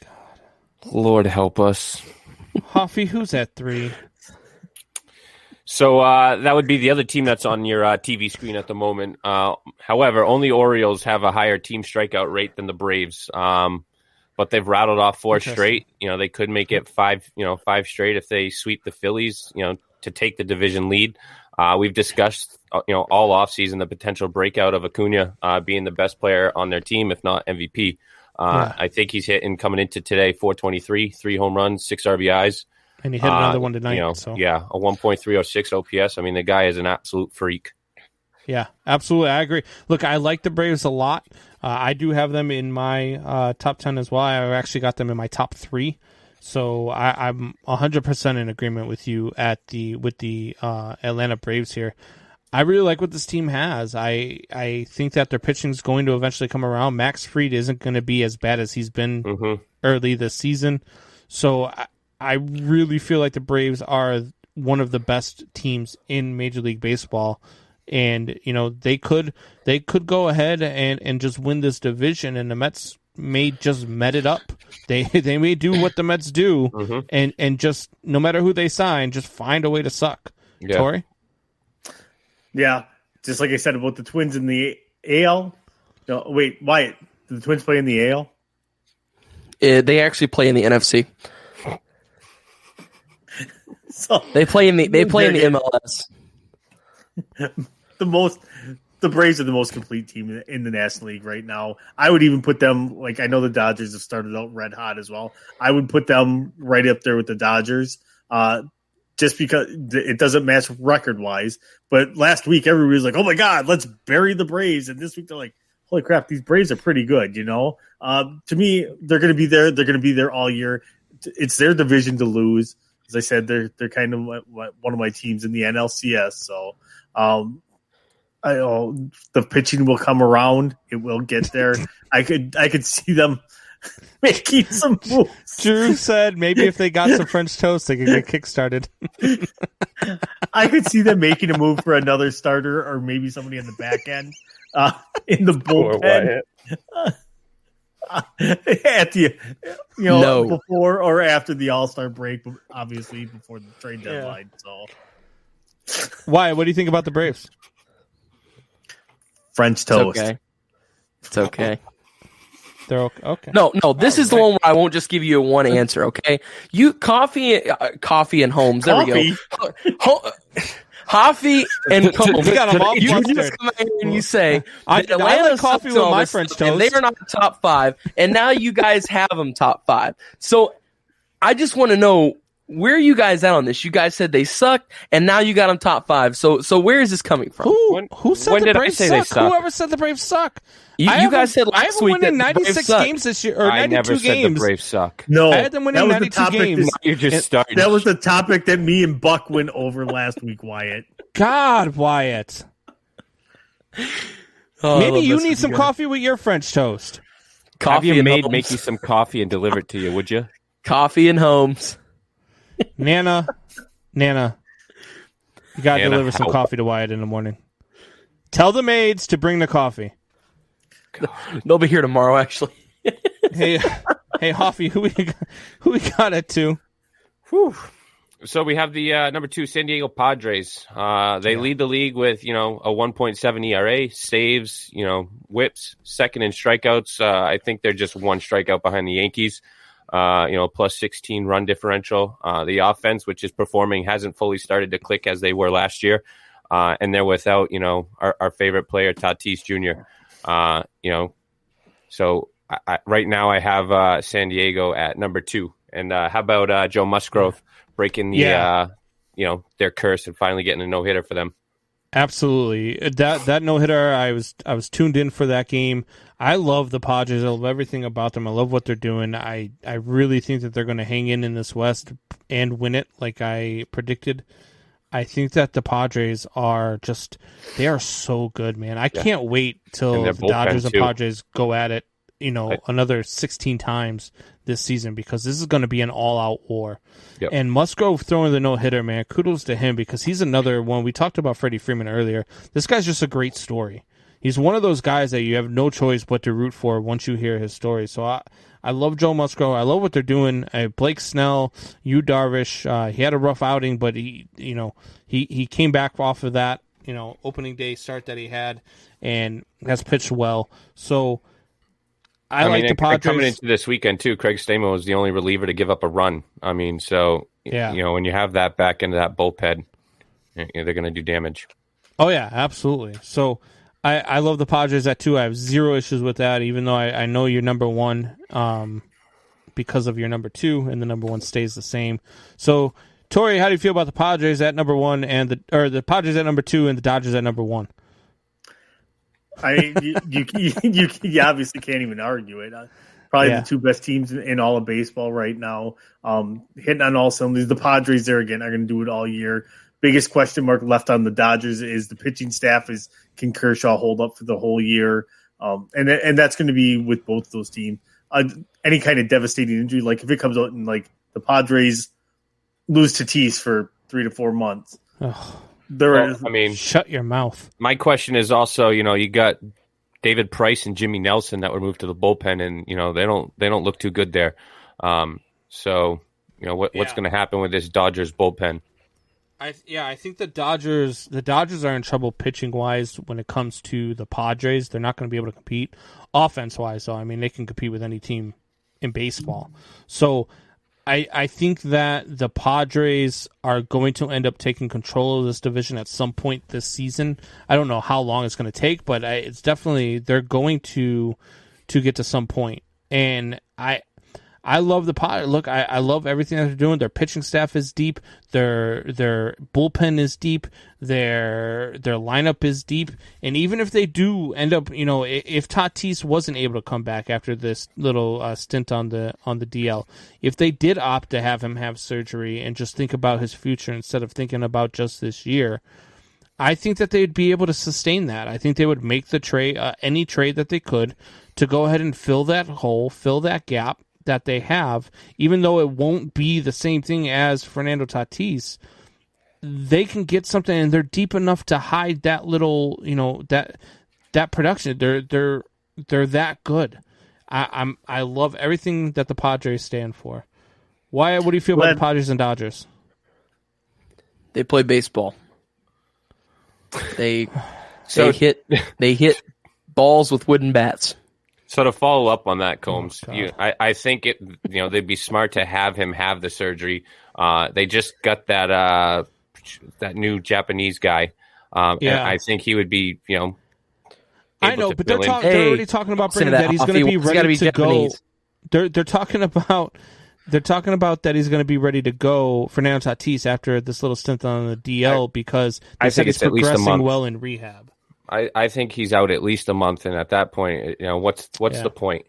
Lord help us. Hoffy, who's at 3? So that would be the other team that's on your TV screen at the moment. However, only Orioles have a higher team strikeout rate than the Braves. But they've rattled off 4 straight. They could make it 5 straight if they sweep the Phillies, to take the division lead. We've discussed, all offseason the potential breakout of Acuna being the best player on their team, if not MVP. I think he's hitting coming into today 423, 3 home runs, 6 RBIs. And he hit another one tonight. Yeah, a 1.306 OPS. I mean, the guy is an absolute freak. Yeah, absolutely. I agree. Look, I like the Braves a lot. I do have them in my top 10 as well. I actually got them in my top 3. So I'm 100% in agreement with you with the Atlanta Braves here. I really like what this team has. I think that their pitching is going to eventually come around. Max Fried isn't going to be as bad as he's been early this season. So I really feel like the Braves are one of the best teams in Major League Baseball. And, they could go ahead and just win this division, and the Mets may just met it up. They may do what the Mets do, and just no matter who they sign, just find a way to suck. Yeah. Torrey? Yeah, just like I said about the Twins in the AL. No, wait, Wyatt, do the Twins play in the AL? They actually play in the NFC. So They play in the MLS. The Braves are the most complete team in the National League right now. I would even put them, like, I know the Dodgers have started out red hot as well. I would put them right up there with the Dodgers, just because it doesn't match record wise. But last week, everybody was like, "Oh my God, let's bury the Braves," and this week they're like, "Holy crap, these Braves are pretty good." To me, they're going to be there. They're going to be there all year. It's their division to lose. As I said, they're kind of one of my teams in the NLCS. So. The pitching will come around. It will get there. I could see them making some moves. Drew said maybe if they got some French toast, they could get kickstarted. I could see them making a move for another starter or maybe somebody in the back end in the bullpen. At the before or after the All-Star break, but obviously before the trade deadline. So, why? What do you think about the Braves? French toast. It's okay. They're okay. No. This is the one where I won't just give you a one answer. Okay, you coffee and Holmes. There we go. Coffee and Combs. You got them all You flustered. just come in and you say I like coffee with my French toast. and they are not top 5, and now you guys have them top 5. So I just want to know, where are you guys at on this? You guys said they sucked, and now you got them top 5. So where is this coming from? Who said when the did I Braves say they suck? suck? Whoever said the Braves suck? You guys said I have last them week winning that the Braves 96 suck. games this year, or I 92 never said games. the Braves suck. No, I had them winning that was 92 the topic games. You're just starting. That was the topic that me and Buck went over last week, Wyatt. God, Wyatt. Maybe you need some coffee with your French toast. Have you and make Holmes. you some coffee and deliver it to you, would you? Coffee and Holmes. Nana, you gotta Nana, deliver some how? coffee to Wyatt in the morning. Tell the maids to bring the coffee. They'll be here tomorrow, actually. Hey, Hoffy, who we got at 2? Whew. So we have the number 2 San Diego Padres. They lead the league with a 1.7 ERA, saves, whips, second in strikeouts. I think they're just one strikeout behind the Yankees. Plus 16 run differential. The offense, which is performing, hasn't fully started to click as they were last year. And they're without, our favorite player, Tatis Jr. So right now I have San Diego at number 2. And how about Joe Musgrove breaking the, their curse and finally getting a no-hitter for them? Absolutely. That no-hitter, I was tuned in for that game. I love the Padres. I love everything about them. I love what they're doing. I really think that they're going to hang in this West and win it like I predicted. I think that the Padres they are so good, man. I can't wait till the Dodgers and Padres go at it, another 16 times this season, because this is going to be an all-out war. Yep. And Musgrove throwing the no-hitter, man, kudos to him, because he's another one. We talked about Freddie Freeman earlier. This guy's just a great story. He's one of those guys that you have no choice but to root for once you hear his story. So I love Joe Musgrove. I love what they're doing. Blake Snell, Yu Darvish, he had a rough outing, but he came back off of that, opening day start that he had, and has pitched well. So I like the Padres. Coming into this weekend, too, Craig Stamo was the only reliever to give up a run. I mean, so, when you have that back into that bullpen. they're going to do damage. Oh yeah, absolutely. So I love the Padres at 2. I have zero issues with that, even though I know you're number 1 because of your number 2, and the number 1 stays the same. So Tori, how do you feel about the Padres at number 1 and the Padres at number 2 and the Dodgers at number 1? You obviously can't even argue it. Probably the 2 best teams in all of baseball right now. Hitting on all cylinders. The Padres there again are going to do it all year. Biggest question mark left on the Dodgers is the pitching staff. Can Kershaw hold up for the whole year? And that's going to be with both those teams. Any kind of devastating injury, like if it comes out and like the Padres lose Tatis for 3 to 4 months, shut your mouth. My question is also, you got David Price and Jimmy Nelson that were moved to the bullpen, and they don't look too good there. So what's going to happen with this Dodgers bullpen? I think the Dodgers are in trouble pitching wise when it comes to the Padres. They're not going to be able to compete offense wise. So I mean, they can compete with any team in baseball. So I think that the Padres are going to end up taking control of this division at some point this season. I don't know how long it's going to take, but it's definitely they're going to get to some point. And I love the Padres. Look, I love everything that they're doing. Their pitching staff is deep. Their bullpen is deep. Their lineup is deep. And even if they do end up, if Tatis wasn't able to come back after this little stint on the DL, if they did opt to have him have surgery and just think about his future instead of thinking about just this year, I think that they'd be able to sustain that. I think they would make the trade, any trade that they could, to go ahead and fill that hole, fill that gap that they have, even though it won't be the same thing as Fernando Tatis. They can get something, and they're deep enough to hide that little, that production. They're that good. I love everything that the Padres stand for. What do you feel about the Padres and Dodgers? They play baseball. They hit balls with wooden bats. So to follow up on that, Combs, I think they'd be smart to have him have the surgery. They just got that new Japanese guy. And I think he would be, I know, but they're already talking about bringing that he's going to be ready to go. They're talking about that he's going to be ready to go, Fernando Tatis, after this little stint on the DL because they said he's progressing well in rehab. I think he's out at least a month, and at that point, what's the point?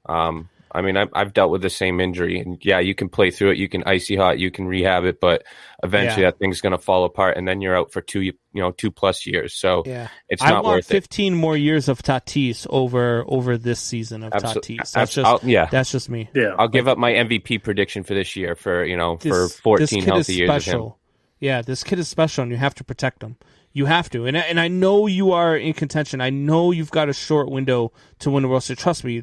I mean, I've dealt with the same injury, and you can play through it, you can icy hot, you can rehab it, but eventually that thing's going to fall apart, and then you're out for 2+ years. So it's not worth it. I want 15 more years of Tatis over this season of Tatis. That's just me. Yeah, I'll give up my MVP prediction for this year for 14 healthy years of him. Yeah, this kid is special, and you have to protect him. You have to. And I know you are in contention. I know you've got a short window to win the World Series. Trust me,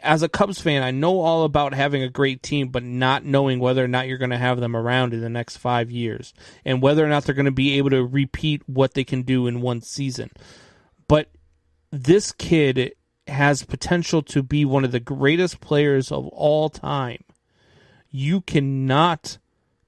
as a Cubs fan, I know all about having a great team, but not knowing whether or not you're going to have them around in the next 5 years and whether or not they're going to be able to repeat what they can do in one season. But this kid has potential to be one of the greatest players of all time. You cannot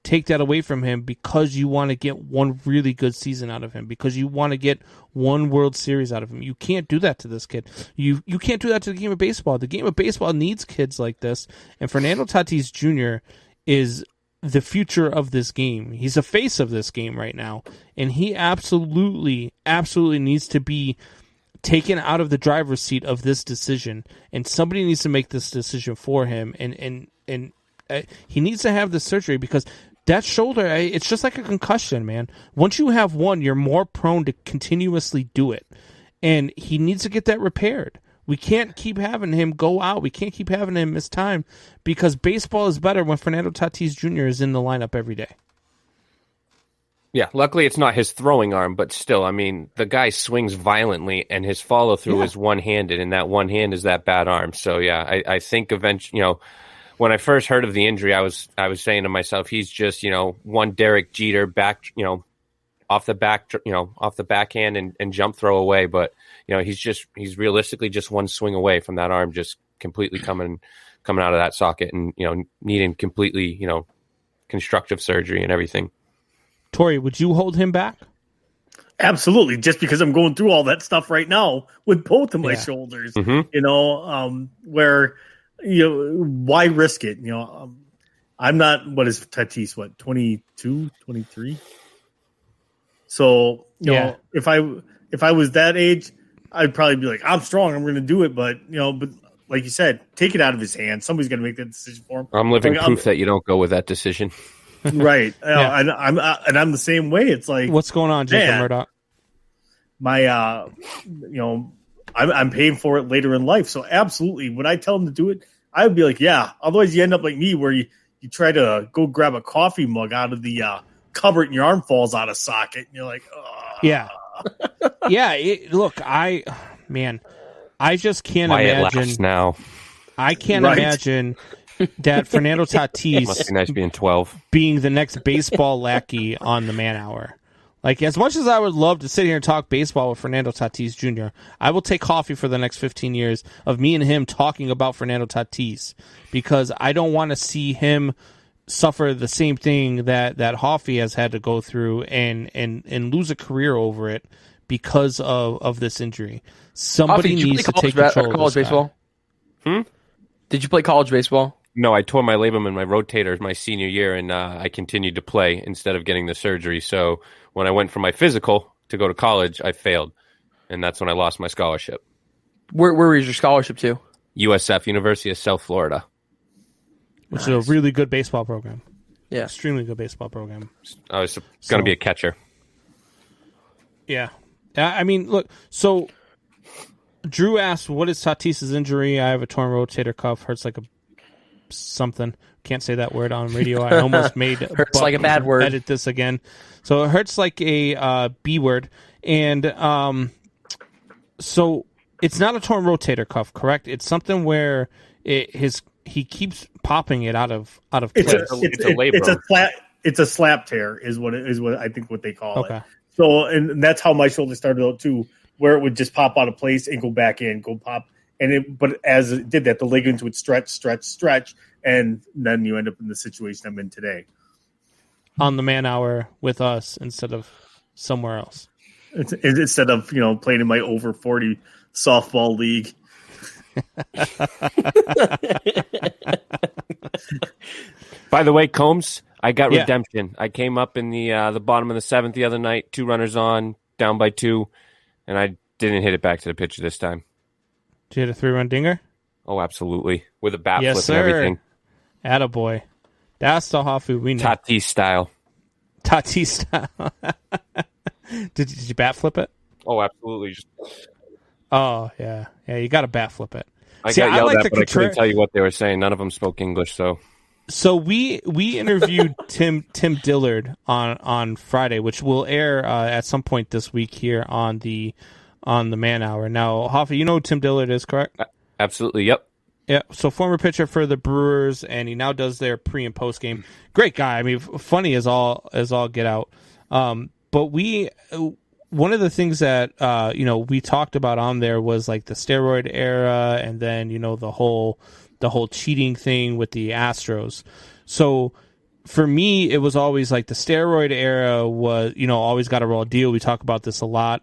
take that away from him because you want to get one really good season out of him, because you want to get one World Series out of him. You can't do that to this kid. You can't do that to the game of baseball. The game of baseball needs kids like this, and Fernando Tatis Jr. is the future of this game. He's the face of this game right now, and he absolutely needs to be taken out of the driver's seat of this decision, and somebody needs to make this decision for him, and he needs to have the surgery because that shoulder, it's just like a concussion, man. Once you have one, you're more prone to continuously do it. And he needs to get that repaired. We can't keep having him go out. We can't keep having him miss time because baseball is better when Fernando Tatis Jr. is in the lineup every day. Yeah, luckily it's not his throwing arm, but still, I mean, the guy swings violently and his follow-through is one-handed, and that one hand is that bad arm. So, yeah, I think eventually, when I first heard of the injury, I was saying to myself, he's just, one Derek Jeter back, off the backhand and jump throw away. But, he's realistically just one swing away from that arm just completely coming out of that socket and, needing completely, constructive surgery and everything. Tori, would you hold him back? Absolutely, just because I'm going through all that stuff right now with both of my shoulders. Where why risk it? I'm not. What is Tatis? What 22, 23? So if I was that age, I'd probably be like, I'm strong. I'm going to do it. But like you said, take it out of his hands. Somebody's going to make that decision for him. I'm living proof that you don't go with that decision. Right. And I'm the same way. It's like, what's going on, Jacob Murdoch? I'm paying for it later in life. So absolutely, when I tell him to do it, I would be like, yeah. Otherwise, you end up like me, where you try to go grab a coffee mug out of the cupboard and your arm falls out of socket, and you're like, yeah. Look, I just can't imagine now. I can't imagine that Fernando Tatis must be nice being 12, being the next baseball lackey on the Man Hour. Like, as much as I would love to sit here and talk baseball with Fernando Tatis Jr., I will take coffee for the next 15 years of me and him talking about Fernando Tatis, because I don't want to see him suffer the same thing that Hoffy has had to go through and lose a career over it because of this injury. Somebody needs to take control of college baseball. Did you play college baseball? No, I tore my labrum in my rotator my senior year, and I continued to play instead of getting the surgery. So when I went for my physical to go to college, I failed, and that's when I lost my scholarship. Where was your scholarship to? USF, University of South Florida. Which is a really good baseball program. Yeah. Extremely good baseball program. I was going to be a catcher. Yeah. I mean, look, so Drew asked, what is Tatis's injury? I have a torn rotator cuff. Hurts like a something. Can't say that word on radio. I almost made hurts like a bad word. Edit this again. So it hurts like a B word. And so it's not a torn rotator cuff, correct? It's something where he keeps popping it out of place. It's a slap tear is what I think what they call it. So and that's how my shoulder started out too, where it would just pop out of place and go back in, go pop. But as it did that, the ligaments would stretch, and then you end up in the situation I'm in today. On the Man Hour with us instead of somewhere else. Instead of playing in my over 40 softball league. By the way, Combs, I got redemption. I came up in the bottom of the seventh the other night, 2 runners on, down by 2, and I didn't hit it back to the pitcher this time. Did you hit a 3-run dinger? Oh, absolutely. With a bat yes, flip sir. and everything. Attaboy. That's the Hafu we know. Tatis style. Did you bat flip it? Oh, absolutely. Oh, yeah. Yeah, you got to bat flip it. I got yelled at, but I couldn't tell you what they were saying. None of them spoke English, so... So we interviewed Tim Dillard on Friday, which will air at some point this week here on the Man Hour. Now, Hoffa, you know who Tim Dillard is, correct? Absolutely, yep. Yeah, so former pitcher for the Brewers, and he now does their pre and post game. Great guy. I mean, funny as all get out. But one of the things that we talked about on there was like the steroid era, and then the whole cheating thing with the Astros. So for me, it was always like the steroid era was, always got a raw deal. We talk about this a lot,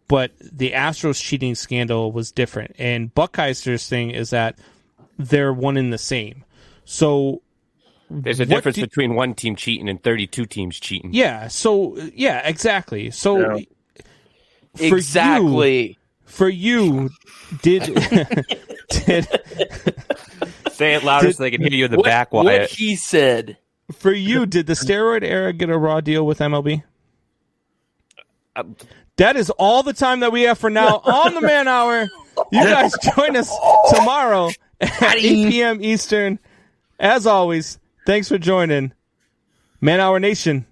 but the Astros cheating scandal was different. And Buckeister's thing is that they're one in the same. So there's a difference between one team cheating and 32 teams cheating. Yeah. So yeah, exactly. So for you, did say it louder so they can hear you in the back, Wyatt. What he said. For you, did the steroid era get a raw deal with MLB? That is all the time that we have for now on the Man Hour. You guys join us tomorrow at 8 p.m. Eastern. As always, thanks for joining. Man Hour Nation.